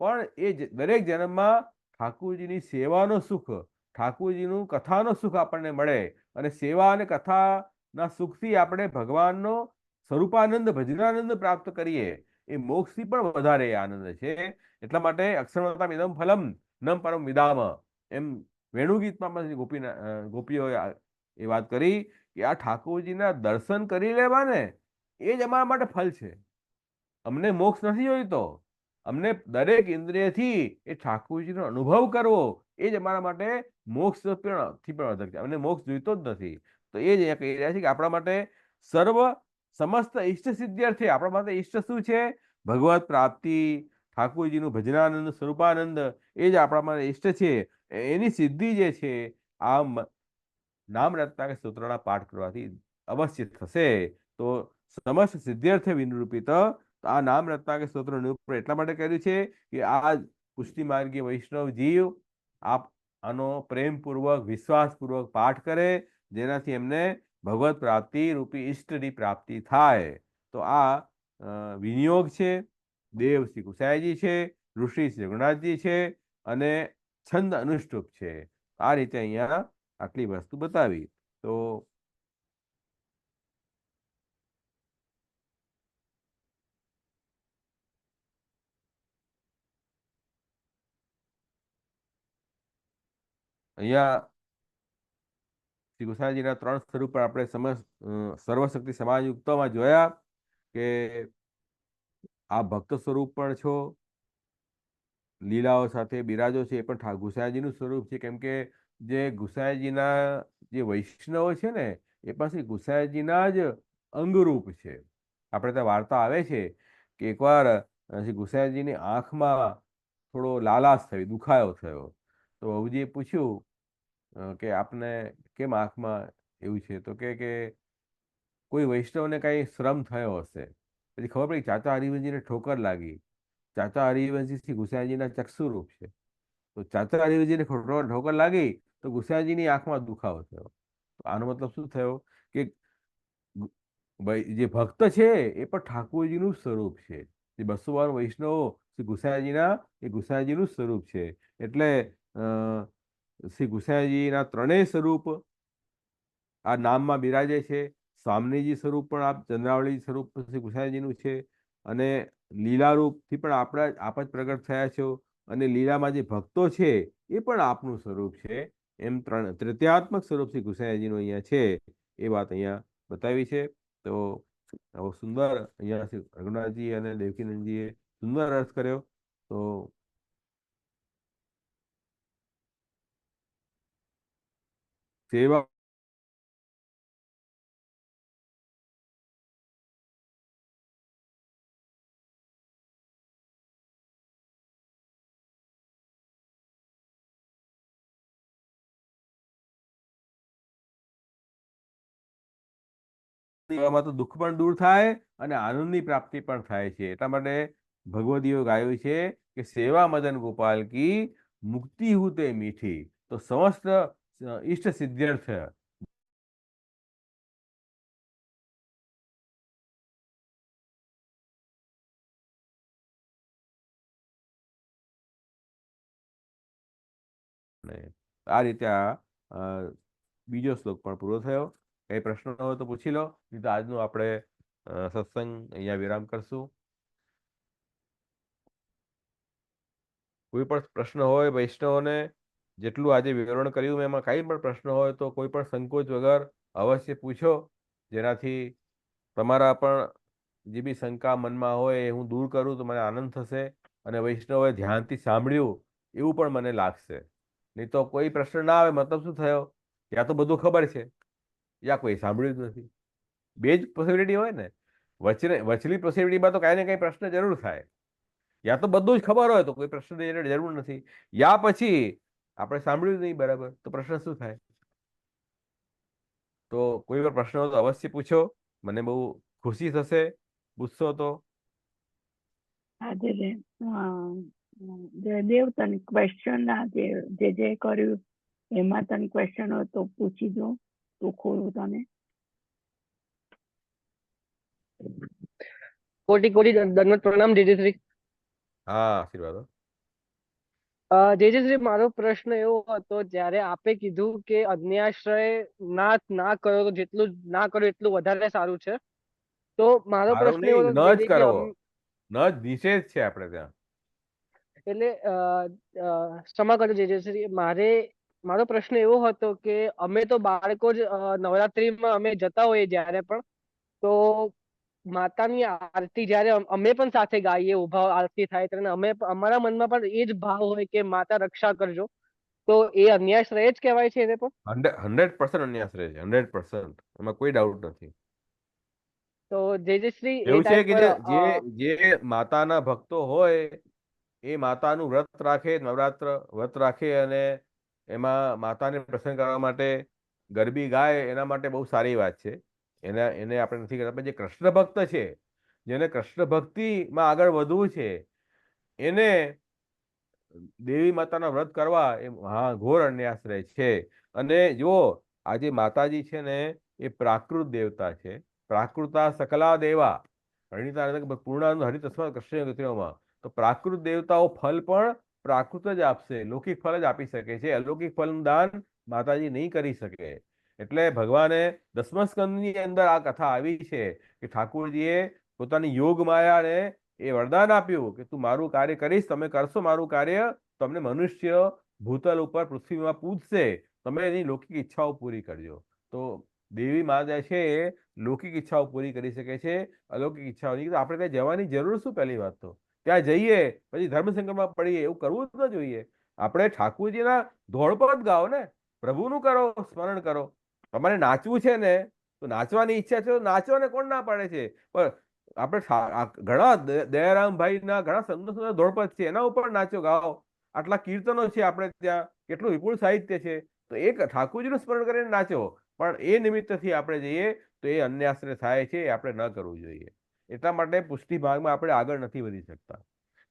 પણ એ દરેક જન્મમાં ઠાકોરજીની સેવાનો સુખ, ઠાકોરજીનું કથાનો સુખ આપણને મળે, અને સેવા અને કથાના સુખથી આપણે ભગવાનનો સ્વરૂપાનંદ ભજનાનંદ પ્રાપ્ત કરીએ. એ મોક્ષથી પણ વધારે આનંદ છે. એટલા માટે અક્ષરમતામ ઇદમ ફલમ નમ પરમ વિદામ, એમ વેણુગીતમાં ગોપીઓ એ વાત કરી કે આ ઠાકોરજીના દર્શન કરી લેવા ને એ જ અમારા માટે ફલ છે. અમને મોક્ષ નથી જોઈતો, અમને દરેક ઇન્દ્રિયથી એ ઠાકોરજીનો અનુભવ કરવો એ જ અમારા માટે મોક્ષથી પણ વધારે છે. અમને મોક્ષ જોઈતો જ નથી. તો એ જ અહીંયા કહી રહ્યા છે કે આપણા માટે સર્વ સમસ્ત ઇષ્ટ સિદ્ધ્યર્થે આપણા માટે ઇષ્ટ શું છે? ભગવત પ્રાપ્તિ, ઠાકોરજીનું ભજનાનંદ સ્વરૂપાનંદ, એ જ આપણા માટે ઇષ્ટ છે. એની સિદ્ધિ જે છે આ નામ રત્નાકર સ્તોત્રના પાઠ કરવાથી અવશ્ય થશે. તો સમસ્ત સિદ્ધ્યર્થે વિનિરૂપિત. આ નામ રત્નાકર સ્તોત્ર નિરૂપણ એટલા માટે કર્યું છે કે આ પુષ્ટિ માર્ગીય વૈષ્ણવ જીવ આનો પ્રેમપૂર્વક વિશ્વાસપૂર્વક પાઠ કરે, જેનાથી એમને ભગવત પ્રાપ્તિ રૂપી ઈષ્ટની પ્રાપ્તિ થાય. તો આ વિનિયોગ છે, દેવ શ્રી ગુસાઈજી છે, ઋષિ શ્રી રઘુનાથજી છે, અને છંદ અનુષ્ટુપ છે. આ રીતે અહીંયા આટલી વસ્તુ બતાવી. તો અહીંયા શ્રી ગુસાઈજીના 3 સ્વરૂપ આપણે સર્વશક્તિ સમાયુક્તમાં જોયા કે આ ભક્ત સ્વરૂપ પણ છો, લીલાઓ સાથે બિરાજો છે, એ પણ ગુસાઈજીનું સ્વરૂપ છે. કેમ કે જે ગુસાઈજીના જે વૈષ્ણવો છે ને એ પાસે ગુસાઈજીના જ અંગરૂપ છે. આપણે ત્યાં વાર્તા આવે છે કે એકવાર શ્રી ગુસાઈજીની આંખમાં થોડો લાલાશ થઈ, દુખાયો થયો. તો બહુજીએ પૂછ્યું કે આપને કેમ આંખમાં એવું છે? તો કે કોઈ વૈષ્ણવને કઈ શ્રમ થયો હશે. પછી ખબર પડી ચાચા હરિવંશજીને ઠોકર લાગી. ચાચા હરિવંશજી શ્રી ગુસાઈજીના ચક્ષુરૂપ છે. તો ચાચા હરિવંશજીને ઠોકર લાગી તો ગુસાઈજીની આંખમાં દુખાવો થયો. તો આનો મતલબ શું થયો કે જે ભક્ત છે એ પણ ઠાકોરજીનું સ્વરૂપ છે. જે 212 વૈષ્ણવો શ્રી ગુસાઈજીના એ ગુસાઈજીનું સ્વરૂપ છે. એટલે શ્રી ગુસાઈજીના 3 સ્વરૂપ આ નામમાં બિરાજે છે. સ્વામિનીજી સ્વરૂપ પણ ચંદ્રાવળી સ્વરૂપ શ્રી ગુસાઈજીનું છે, અને લીલારૂપથી પણ આપ જ પ્રગટ થયા છો, અને લીલામાં જે ભક્તો છે એ પણ આપનું સ્વરૂપ છે. એમ તૃતીયાત્મક સ્વરૂપ શ્રી ગુસાઈજીનું અહીંયા છે. એ વાત અહીંયા બતાવી છે. તો સુંદર અહીંયા શ્રી રઘુનાથજી અને દેવકીનંદજીએ સુંદર અર્થ કર્યો. તો સેવા માં તો દુઃખ પણ દૂર થાય અને આનંદની પ્રાપ્તિ પણ થાય છે. એટલા માટે ભગવદીઓ ગાયું છે कि सेवा मदन गोपाल की मुक्ति हुते मीठी, तो समस्त इष्ट सिद्ध्यर्थ आ रीते बीजो श्लोक पण पूरो थयो। कई प्रश्न हो तो पूछी लो, नहीं तो आजनो आपणे सत्संग अहींया विराम करशुं। कोई पण प्रश्न होय वैष्णवोने जेटલું આજે વિવરણ કર્યું એમાં કાંઈ પણ પ્રશ્ન હોય તો કોઈ પણ સંકોચ વગર અવશ્ય પૂછો, જેનાથી તમારા પણ જે બી શંકા મનમાં હોય એ હું દૂર કરું તો મને આનંદ થશે અને વૈષ્ણવોએ ધ્યાનથી સાંભળ્યું એવું પણ મને લાગશે। નહીં તો કોઈ પ્રશ્ન ના આવે મતલબ શું થયો, યા તો બધું ખબર છે યા કોઈ સાંભળ્યું જ નથી। બે જ પોસિબિલિટી હોય ને, વચલી પોસિબિલિટીમાં તો કાંઈ ને કાંઈ પ્રશ્ન જરૂર થાય। યા તો બધું જ ખબર હોય તો કોઈ પ્રશ્નની જરૂર નથી, યા પછી આપણે સાંભળ્યું નહીં બરાબર તો પ્રશ્ન શું થાય। તો કોઈ પણ પ્રશ્ન હોય તો અવશ્ય પૂછો, મને બહુ ખુશી થશે પૂછશો તો। આજે જયદેવ તને ક્વેશ્ચન આજે જે કર્યું એમાં તને ક્વેશ્ચન હોય તો પૂછી દો, તો ખોલું તને। कोटि कोटि दंडवत प्रणाम जेजेश्री। હા આશીર્વાદ। જેજેશ્રી, મારો પ્રશ્ન એવો હતો, જ્યારે આપે કીધું કે અન્યાશ્રય ના કરો તો જેટલું ના કરો એટલું વધારે સારું છે, તો મારો સારું પ્રશ્ન એવો નહીં, હતો ન જ કે કરવો, ન જ નિષેધ છે આપણે ત્યાં। એટલે ક્ષમા કરજો જેજેશ્રી, મારો પ્રશ્ન એવો હતો કે અમે તો બાળકો જ નવરાત્રીમાં અમે જતા હોઈએ જ્યારે પણ, તો માતાની આરતી જ્યારે અમે પણ સાથે ગાઈએ, ઉભા આરતી થાય ત્યારે અમે અમારા મનમાં પણ એ જ ભાવ હોય કે માતા રક્ષા કરજો, તો એ અન્યાશ્રય જ કહેવાય છે એને પણ? 100% અન્યાશ્રય છે, 100%, એમાં કોઈ ડાઉટ નથી। તો જેજેશ્રી એ એવું છે ટાઈમ કે પર જે માતાના ભક્તો હોય એ માતાનું વ્રત રાખે, નવરાત્ર વ્રત રાખે અને એમાં માતાને પ્રસન્ન કરવા માટે ગરબી ગાય, એના માટે બહુ સારી વાત છે। એને આપણે નથી કરતા, પણ જે કૃષ્ણ ભક્ત છે, જેને કૃષ્ણ ભક્તિમાં આગળ વધવું છે, એને દેવી માતાના વ્રત કરવા એ ઘોર અન્યાશ્રય છે। અને જો આજે માતાજી છે ને એ પ્રાકૃત દેવતા છે, પ્રાકૃતા સકલા દેવા હરિતા પૂર્ણાનંદ હરિતસ્મા કૃષ્ણ ગતિઓમાં, તો પ્રાકૃત દેવતાઓ ફલ પણ પ્રાકૃત જ આપશે, લૌકિક ફળ જ આપી શકે છે, અલૌકિક ફળનું દાન માતાજી નહીં કરી શકે। એટલે ભગવાને દસમા સ્કંદની અંદર આ કથા આવી છે કે ઠાકોરજીએ પોતાની યોગ માયાને એ વરદાન આપ્યું કે તું મારું કાર્ય કરીશ, તમે કરશો મારું કાર્ય, તમને મનુષ્ય ભૂતલ ઉપર પૃથ્વીમાં પૂજશે, તમે એની લૌકિક ઈચ્છાઓ પૂરી કરજો। તો દેવી મા જે છે એ લૌકિક ઈચ્છાઓ પૂરી કરી શકે છે, અલૌકિક ઈચ્છાઓની તો આપણે ત્યાં જવાની જરૂર શું? પહેલી વાત તો ત્યાં જઈએ પછી ધર્મસંકટમાં પડીએ એવું કરવું જ ન જોઈએ। આપણે ઠાકોરજીના ધોળપદ ગાઓ ને, પ્રભુનું કરો, સ્મરણ કરો। તમારે નાચવું છે ને તો નાચવાની ઈચ્છા છે તો નાચો ને, કોણ ના પાડે છે? પણ આપણે ઘણા દયારામભાઈના ઘણા સંતો ધોળપદ છે, એના ઉપર નાચો ગાઓ, આટલા કીર્તનો છે આપણે ત્યાં, કેટલું વિપુલ સાહિત્ય છે, તો એક ઠાકોરજીનું સ્મરણ કરીને નાચો। પણ એ નિમિત્તથી આપણે જઈએ તો એ અન્યાશ્રય થાય છે, એ આપણે ન કરવું જોઈએ। એટલા માટે પુષ્ટિ ભાગમાં આપણે આગળ નથી વધી શકતા।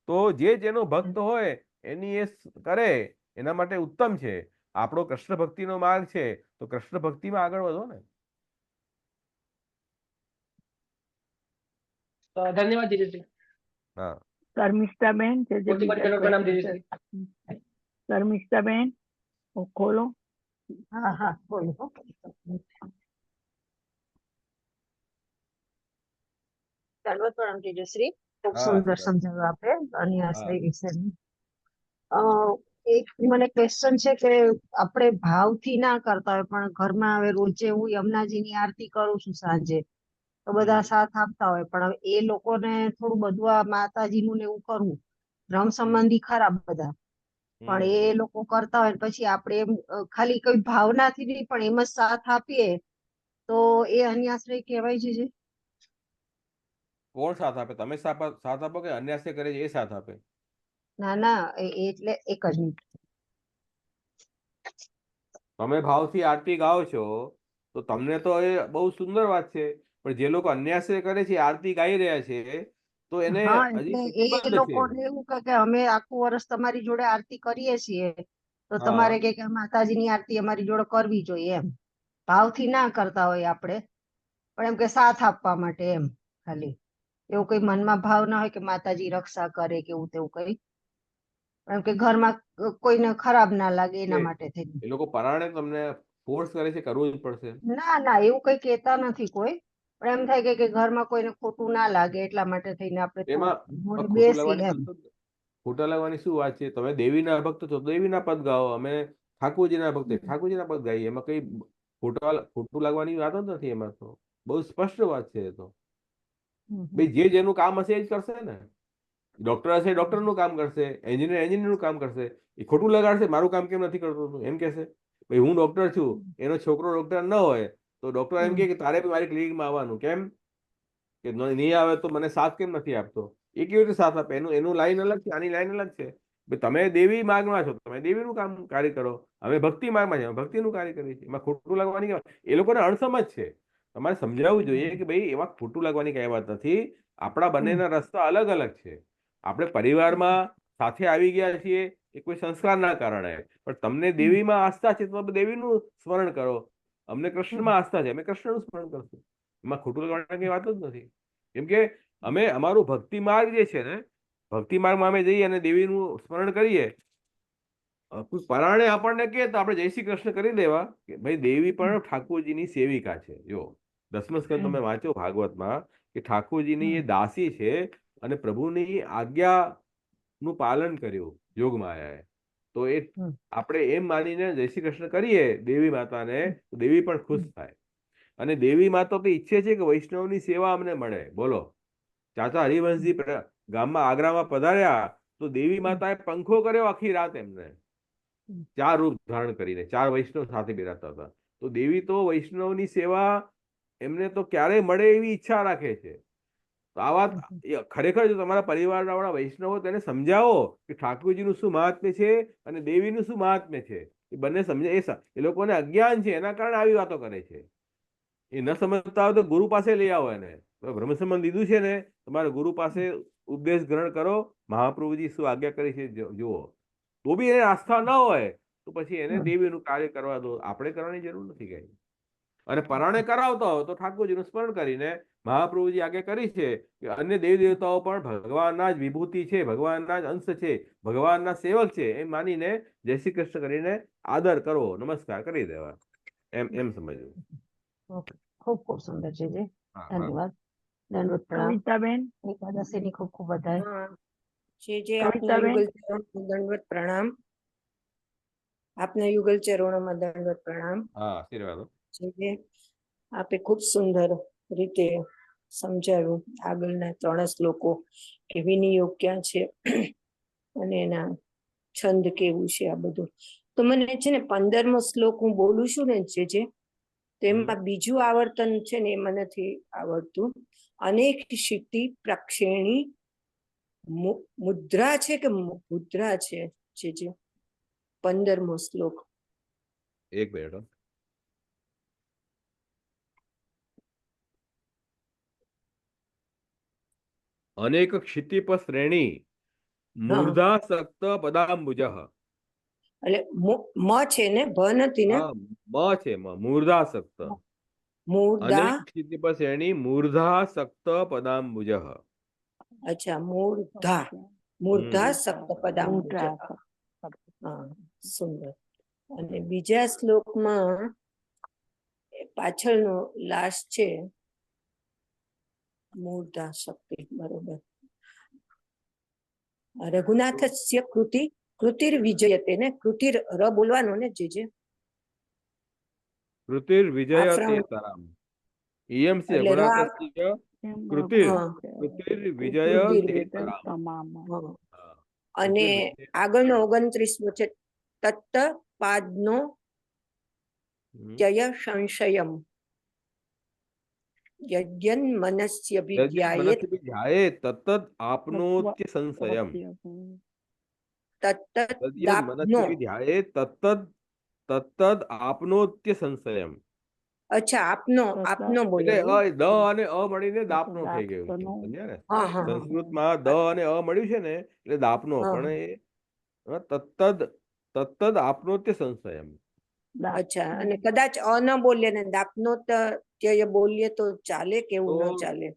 તો જેનો ભક્ત હોય એની એ કરે એના માટે ઉત્તમ છે। આપણો કૃષ્ણ ભક્તિનો માર્ગ છે તો કૃષ્ણ ભક્તિમાં આગળ વધો ને। ધન્યવાદ જેજેશ્રી। હા, શર્મિષ્ઠાબેન છે જે કોટી કોટી બીજા પ્રણામ question છે। જેજેશ્રી। શર્મિષ્ઠાબેન ખોલો। હા હા બોલો। દંડવત પ્રણામ તેજશ્રી, ખૂબ હા સુંદર આશીર્વાદ। સમજાવ્યું આપે અન્યાશ્રય હા, વિશેનું। એક મને ક્વેશ્ચન છે કે આપણે ભાવથી ના કરતા હોય પણ ઘરમાં હવે રોજે હું યમુનાજીની આરતી કરું છું સાંજે, તો બધા સાથ આપતા હોય, પણ હવે એ લોકોને થોડું બધું આ માતાજીનું ને એવું કરવું, ધર્મ સંબંધી ખરા બધા, પણ એ લોકો કરતા હોય પછી આપણે એમ ખાલી કોઈ ભાવનાથી નહીં પણ એમ જ સાથ આપીએ તો એ અન્યાશ્રય કહેવાય છે? કોણ સાથ આપે? તમે સાથ આપો કે અન્યાશ્રય કરે છે એ સાથ આપે? ના ના, એટલે એક જ મિનિટ। તમે ભાવથી આરતી ગાઓ છો તો તમને તો એ બહુ સુંદર વાત છે, પણ જે લોકો અન્યાશ્રય કરે છે, આરતી ગાઈ રહ્યા છે, તો એને હા હજી એટલે એ પ્રતિબંધ છે. લોકોને એવું કે અમે આખું વર્ષ તમારી જોડે આરતી કરીએ છીએ તો હા તમારે કે માતાજીની આરતી અમારી જોડે કરવી જોઈએ એમ. ભાવથી ના કરતા હોય આપણે, પણ એમ કે સાથ આપવા માટે એમ. ખાલી એવું કઈ મનમાં ભાવ ના હોય કે માતાજી રક્ષા કરે કે એવું તેવું કઈ, એમ કે ઘરમાં કોઈને ખરાબ ના લાગે એના એ માટે થઈને. એ લોકો પરાણે તમને ફોર્સ કરે છે, કરવું જ પડશે. ના ના એવું કઈ કહેતા નથી કોઈ, પણ એમ થાય કે ઘરમાં કોઈને ખોટું ના લાગે એટલા માટે થઈને આપણે એમાં જોડે ખોટું બેસી લાગવાની એમ. ખોટા લાગવાની શું વાત છે? તમે દેવીના ભક્ત છો તો દેવીના પદ ગાઓ, અમે ઠાકોરજીના ભક્ત ઠાકોરજીના પદ ગાઈએ, એમાં કઈ ખોટું લાગવાની વાત જ નથી. એમાં તો બહુ સ્પષ્ટ વાત છે. એ તો ભાઈ જે જેનું કામ હશે એ જ કરશે ને. ડોક્ટર હશે ડોક્ટરનું કામ કરશે, એન્જિનિયરનું કામ કરશે. એ ખોટું લગાડશે, મારું કામ કેમ નથી કરતો તું એમ કહેશે. ભાઈ હું ડોક્ટર છું, એનો છોકરો ડોક્ટર ન હોય તો ડોક્ટર એમ કે તારે બી મારી ક્લિનિકમાં આવવાનું. કેમ કે નહીં આવે તો મને સાથ કેમ નથી આપતો? એ કેવી રીતે સાથ આપે? એનું લાઈન અલગ છે, આની લાઈન અલગ છે. તમે દેવી માર્ગમાં છો, તમે દેવીનું કામ કાર્ય કરો, અમે ભક્તિ માર્ગમાં છે, ભક્તિનું કાર્ય કરીએ છીએ. એમાં ખોટું લાગવાની એ લોકોને અણસમજ છે. તમારે સમજાવવું જોઈએ કે ભાઈ એમાં ખોટું લાગવાની કઈ વાત નથી. આપણા બંનેના રસ્તા અલગ અલગ છે. આપણે પરિવારમાં સાથે આવી ગયા છીએ એ કોઈ સંસ્કારના કારણે, પણ તમને દેવીમાં આસ્થા છે તો તમે દેવીનું સ્મરણ કરો, અમને કૃષ્ણમાં આસ્થા છે, અમે કૃષ્ણનું સ્મરણ કરશું. એમાં ખોટું લગાડવાની કઈ વાત જ નથી. કેમ કે અમે અમારું ભક્તિ માર્ગ જે છે ને, ભક્તિ માર્ગમાં અમે જઈએ અને દેવીનું સ્મરણ કરીએ. કોઈ પરાણે આપણને કહે તો આપણે જય શ્રી કૃષ્ણ કરી દેવા કે ભાઈ દેવી પણ ઠાકોરજીની સેવિકા છે. જો 10મા સ્કંદ તમે વાંચો ભાગવતમાં કે ઠાકોરજીની એ દાસી છે અને પ્રભુની આજ્ઞાનું પાલન કર્યું યોગમાયાએ. તો એ આપણે એમ માનીને જય શ્રી કૃષ્ણ કરીએ દેવી માતાને, તો દેવી પણ ખુશ થાય. અને દેવી માતા તો ઈચ્છે છે કે વૈષ્ણવની સેવા અમને મળે. બોલો, ચાચા હરિવંશજી ગામમાં આગ્રામાં પધાર્યા તો દેવી માતાએ પંખો કર્યો આખી રાત એમને, 4 રૂપ ધારણ કરીને. 4 વૈષ્ણવ સાથે બિરાજતા હતા. તો દેવી તો વૈષ્ણવની સેવા એમને તો ક્યારે મળે એવી ઈચ્છા રાખે છે. તો આ વાત ખરેખર જો તમારા પરિવારવાળા વૈષ્ણવો તેને સમજાવો કે ઠાકોરજીનું શું મહાત્મ્ય છે અને દેવીનું શું મહાત્મ્ય છે. એ બંને સમજે. એ લોકોને અજ્ઞાન છે, એના કારણે આવી વાતો કરે છે. એ ન સમજતા હોય તો ગુરુ પાસે લઈ આવો એને. બ્રહ્મ સંબંધ લીધું છે ને, તમારે ગુરુ પાસે ઉપદેશ ગ્રહણ કરો. મહાપ્રભુજી શું આજ્ઞા કરી છે જુઓ. તો બી એને આસ્થા ન હોય તો પછી એને દેવીનું કાર્ય કરવા દો. આપણે કરવાની જરૂર નથી કઈ. અને પરાણે કરાવતા હોય તો ઠાકોરજીનું સ્મરણ કરીને મહાપ્રભુજી આજ્ઞા કરી છે કે અન્ય દેવી દેવતાઓ પણ ભગવાનના જ વિભૂતિ છે, ભગવાનના જ અંશ છે, ભગવાનના સેવક છે એમ માનીને જય શ્રી કૃષ્ણ કરીને આદર કરવો, નમસ્કાર કરી દેવા. એમ સમજવું. ખૂબ ખૂબ સુંદર છે જી. હા, હા. ધન્યવાદ. દંડવત પ્રણામ. કવિતાબેન, એકાદશીની ખૂબ ખૂબ બધાઈ. હા, જે આપના કવિતાબેન, યુગલ ચરણોમાં દંડવત પ્રણામ. આપના યુગલ ચરણોમાં દંડવત પ્રણામ. હા, આશીર્વાદો. જે આપે ખૂબ સુંદર રીતે સમજાવ્યું આગળના 3 શ્લોકો કે વિનિયોગ ક્યાં છે અને એના છંદ કેવું છે આ બધું. તો મને છે ને 15મો શ્લોક હું બોલું છું ને જે તો એમાં બીજું આવર્તન છે ને એ મને નથી આવડતું. અનેક શિતિ પ્રક્ષેણી મુદ્રા છે કે મુદ્રા છે જે 15મો શ્લોક. એક મિનિટ. અનેક ક્ષિતિપ શ્રેણી મૂર્ધા સક્ત પદાંબુજ. એટલે મ છે ને ભ નથી ને. હા, મ છે, મૂર્ધા સક્ત. મૂર્ધા. અનેક ક્ષિતિપ શ્રેણી મૂર્ધા સક્ત પદાંબુજ. અચ્છા, મૂર્ધા સપ્ત પદાંબુજ. હા, સુંદર. અને બીજા શ્લોકમાં પાછળનો લાસ્ટ છે મૂર્ધા શક્તિ. બરોબર. રઘુનાથસ્ય કૃતિર વિજયતે ને, કૃતિર ર બોલવાનો ને જે કૃતિર વિજય આફ્રામ. તેતરામ. ઈયમ સે એટલે રઘુનાથસ્ય કૃતિર કૃતિર વિજય કૃતિર તેતરામ. તમામ અને આગળનો 29મો છે તત્ત પાદનો ત્યય સંશયમ યજ્ઞન મનસ્ય વિદ્યાયેત મનસ્ય તત્ત આપનોત્ય સંશયમ. તત્ત મનસ્ય દાપનો તત્ત આપનોત્ય સંશયમ. અચ્છા આપનો તો આપનો એટલે બોલે એવું? દ અને અ મળીને તો દાપનો થઈ ગયું છે, દાપનો. સમજ્યા ને? હા હા હા સંસ્કૃતમાં દ અને અ મળ્યું છે ને એટલે દાપનો, હા, પણ હા. એ તત્તદ આપનોત્ય સંશયમ. અચ્છા, અને કદાચ અ ન બોલીએ ને દાપનો ત્યય બોલીએ તો ચાલે કે એવું તો ન ચાલે?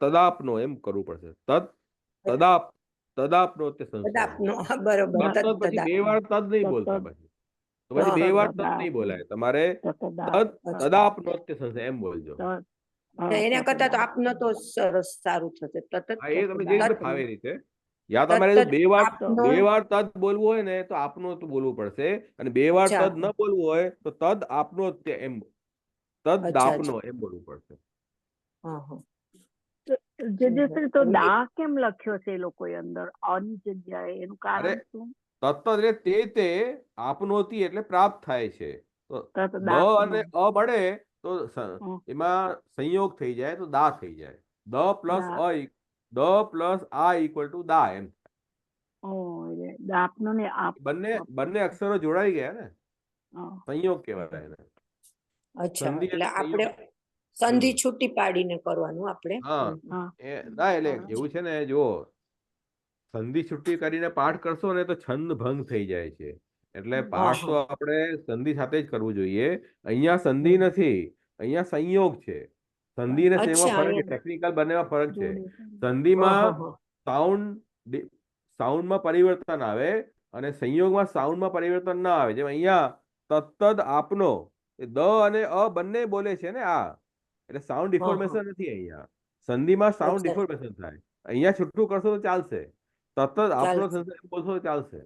તદાપનો એમ કરવું પડશે. તદાપનોત્ય સંશયમ. તદાપનો, હા, બરોબર. તત્તદ પછી બે વાર તદ નહીં બોલતા, પછી તો પછી બે વાર તદ નહીં બોલાય, તમારે તદાપનોત્ય સંશય એમ બોલજો. એના કરતા તો આપનો તો સરસ સારું થશે. હા, એ તમે જે રીતે ફાવે એ રીતે. યા તમારે જો તત્તદ આપનો. બે વાર તદ બોલવું હોય ને તો આપનો તો બોલવું પડશે, અને બે વાર અચ્છા, તદ ન બોલવું હોય તો તદ આપનોત્ય એમ, તદ અચ્છા, દાપનો અચ્છા. એમ બોલવું પડશે. હા હા જેજેશ્રી તો દા કેમ લખ્યો છે એ લોકોએ અંદર અની જગ્યાએ, એનું અરે કારણ શું? તત્તદ એટલે તે આપનોતી એટલે પ્રાપ્ત થાય છે. તો તત દ અને અ મળે તો હમ. એમાં સંયોગ થઈ જાય તો દા થઈ જાય. દ પ્લસ આ ઇક્વલ ટુ દા એમ. એટલે દાપનો ને આપ. બંને અક્ષરો જોડાઈ ગયા ને, હા. સંયોગ કહેવાય એને. અચ્છા, સંધિ એટલે અને આપણે સંયોગ. સંધિ છૂટી પાડીને કરવાનું આપણે. હા, હા. ના એટલે એવું છે ને, જો સંધિ છૂટી કરીને પાઠ કરશો ને તો છંદ ભંગ થઈ જાય છે. એટલે હા પાઠ તો હા આપણે સંધિ સાથે જ કરવું જોઈએ. અહીંયા સંધિ હમ. નથી, અહીંયા સંયોગ છે. સંધિ અને સંયોગમાં અચ્છા, ફરક છે, અહીંયા. ટેકનિકલ બંનેમાં ફરક છે. જોડે છે. હા સંધિમાં હા હા સાઉન્ડમાં પરિવર્તન આવે અને સંયોગમાં સાઉન્ડમાં પરિવર્તન ના આવે. જેમ અહીંયા તત્તદ આપનો, એ દ અને અ બંને બોલે છે ને આ, એટલે સાઉન્ડ હા હા ડિફોર્મેશન નથી અહીંયા. સંધિમાં સાઉન્ડ અચ્છા, ડિફોર્મેશન થાય. અહીંયા છૂટું કરશો તો ચાલશે. તત્તદ આપનો ચાલશે. સંશય બોલશો તો ચાલશે.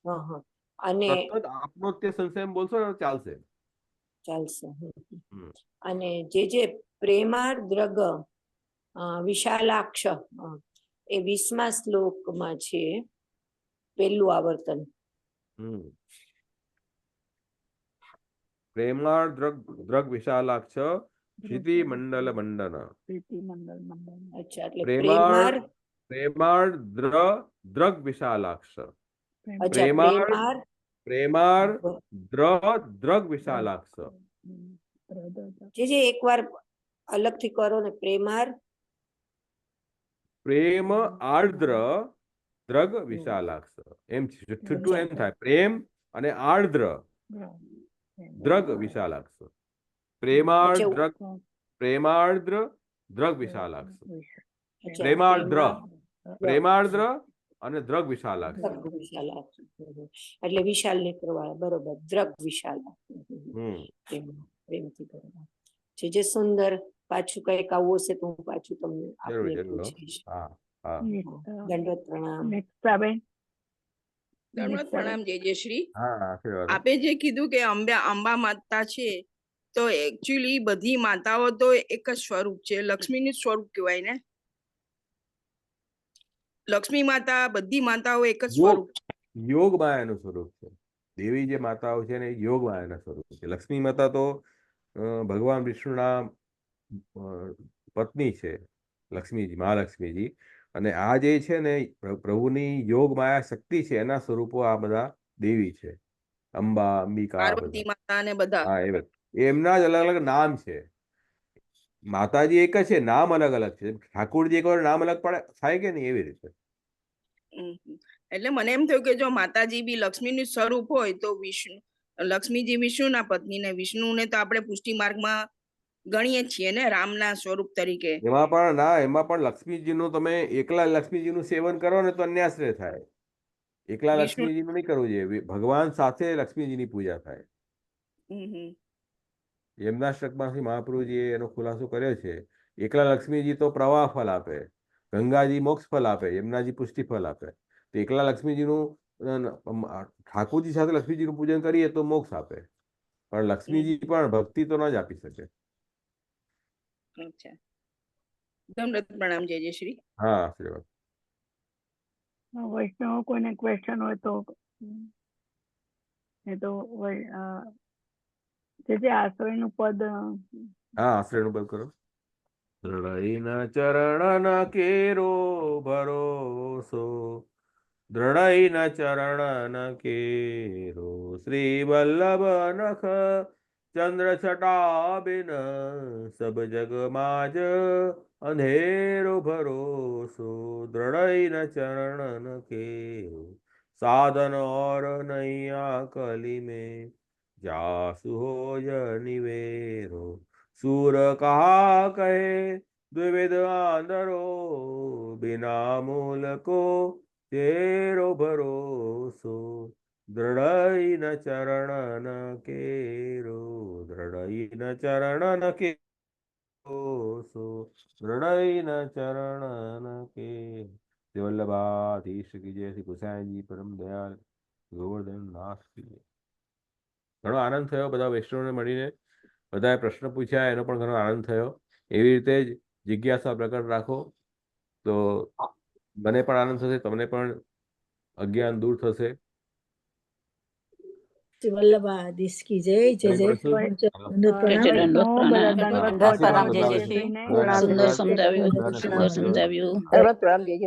હા હા અને તત્તદ આપનો તે સંશય બોલશો ને તો ચાલશે. ચાલશે. હમ. અને જે પ્રેમાર્દ્રગ વિશાલાક્ષ, એ 20મા શ્લોકમાં છે, પહેલું આવર્તન. હમ. પ્રેમાળ દ્રગ વિશાલાક્ષ ક્ષિતિ મંડલ મંડન. અચ્છા, એટલે પ્રેમાળ પ્રેમાર. પ્રેમાળ દ્રગ વિશાલાક્ષ. અચ્છા, પ્રેમાળ પ્રેમાર. પ્રેમાળ દ્રગ વિશાલાક્ષ. જે એકવાર અલગથી કરો ને. પ્રેમાર પ્રેમ આર્દ્ર દ્રગ વિશાલાક્ષ એમ છે. છૂટું એમ થાય, પ્રેમ અને આર્દ્ર દ્રગ વિશાલાક્ષ. અચ્છા પ્રેમાર્દ્ર દ્રગ વિશાલાક્ષ. અચ્છા પ્રેમાર્દ્ર પ્રેમાર્દ્ર દ્રગ અને દ્રગ વિશાલાક્ષ. વિશાલાક્ષ. એટલે વિશાલ ને કરવાળા, બરોબર. દ્રગ વિશાલ. હમ. પ્રેમથી કરવા. જે સુંદર. પાછું કઈક આવું હશે તો હું પાછું તમને જરૂર આપને જરૂર. પૂછીશ. હા હા દંડવત પ્રણામ. દંડવત પ્રણામ જયશ્રી. હા, આશીર્વાદ. આપે જે કીધું કે અંબા માતા છે, તો એકચ્યુઅલી બધી માતાઓ તો એક જ સ્વરૂપ છે, લક્ષ્મીનું જ સ્વરૂપ કહેવાય ને. લક્ષ્મી માતા, બધી માતાઓ એક જ સ્વરૂપ છે. યોગ માયાનું સ્વરૂપ છે. દેવી જે માતાઓ છે ને, યોગ માયાના સ્વરૂપ છે. લક્ષ્મી માતા તો ભગવાન વિષ્ણુના પત્ની છે, લક્ષ્મીજી, મહાલક્ષ્મીજી. અને આ જે છે ને, પ્રભુની યોગ માયા શક્તિ છે, એના સ્વરૂપો આ બધા દેવી છે. અંબા, અંબિકા, આ પાર્વતી બધા. માતા ને બધા. હા, એમના જ અલગ અલગ નામ છે. માતાજી એક જ છે, નામ અલગ અલગ છે. ઠાકોરજી એક વાર નામ અલગ પડે થાય કે નહીં, એવી રીતે. એટલે મને એમ થયું કે જો માતાજી બી લક્ષ્મીનું સ્વરૂપ હોય તો લક્ષ્મીજી વિષ્ણુના પત્ની ને વિષ્ણુને તો આપણે પુષ્ટિ માર્ગમાં ગણીએ છીએ ને રામના સ્વરૂપ તરીકે. એમાં પણ લક્ષ્મીજીનું તમે એકલા લક્ષ્મીજીનું સેવન કરો ને તો અન્યાશ્રય થાય. એકલા વિષ્ણુ. લક્ષ્મીજીનું નહીં કરવું જોઈએ. ભગવાન સાથે લક્ષ્મીજીની પૂજા થાય. યમનાષ્ટકમાંથી મહાપ્રભુજીએ એનો ખુલાસો કર્યો છે. એકલા લક્ષ્મીજી તો પ્રવાહ ફલ આપે, ગંગાજી મોક્ષ ફલ આપે, યમુનાજી પુષ્ટિ ફલ આપે. તો એકલા લક્ષ્મીજીનું ઠાકોરજી સાથે લક્ષ્મીજીનું પૂજન કરીએ તો મોક્ષ આપે, પણ લક્ષ્મીજી પણ ભક્તિ તો ન જ આપી શકે. અચ્છા, દંડવત પ્રણામ જયશ્રી. હા, આશીર્વાદ. વૈષ્ણવ કોઈને ક્વેશ્ચન હોય તો એ તો જે આશ્રયનું પદ. હા, આશ્રયનું પદ કરો. હૃદયના ચરણના કેરો ભરોસો, દ્રઢઈ ન ચરણ ન કેરો શ્રી વલ્લભ નખ ચંદ્ર છટા બિન સબ જગ માજ અંધેરો ભરોસો દ્રઢઈ ન ચરણ ન કેરો साधन और नैया कली में जासु हो निवेरो सूर कहा कहे द्विविध आंधरो बिना मूल को तेरो भरोसो दृढ़ई न चरण न केरो दृढ़ई न चरण न केरो दृढ़ई न चरण न के વલ્લભાધીશ કી જય, શ્રી કૃષ્ણજી પરમ દયાલ ગોવર્ધન નાથ કી જય. ઘણો આનંદ થયો બધા વૈષ્ણવને મળીને, બધાએ પ્રશ્ન પૂછ્યા એનો પણ ઘણો આનંદ થયો. એવી રીતે જ જિજ્ઞાસા પ્રકટ રાખો તો મને પણ આનંદ થશે, તમને પણ અજ્ઞાન દૂર થશે. શ્રી વલ્લભાધીશ કી જય. જય જય પ્રણામ. દંડવત પ્રણામ. જય જય શ્રી. સુંદર સમજાવ્યું, સુંદર સમજાવ્યું. પ્રણામ જય જય.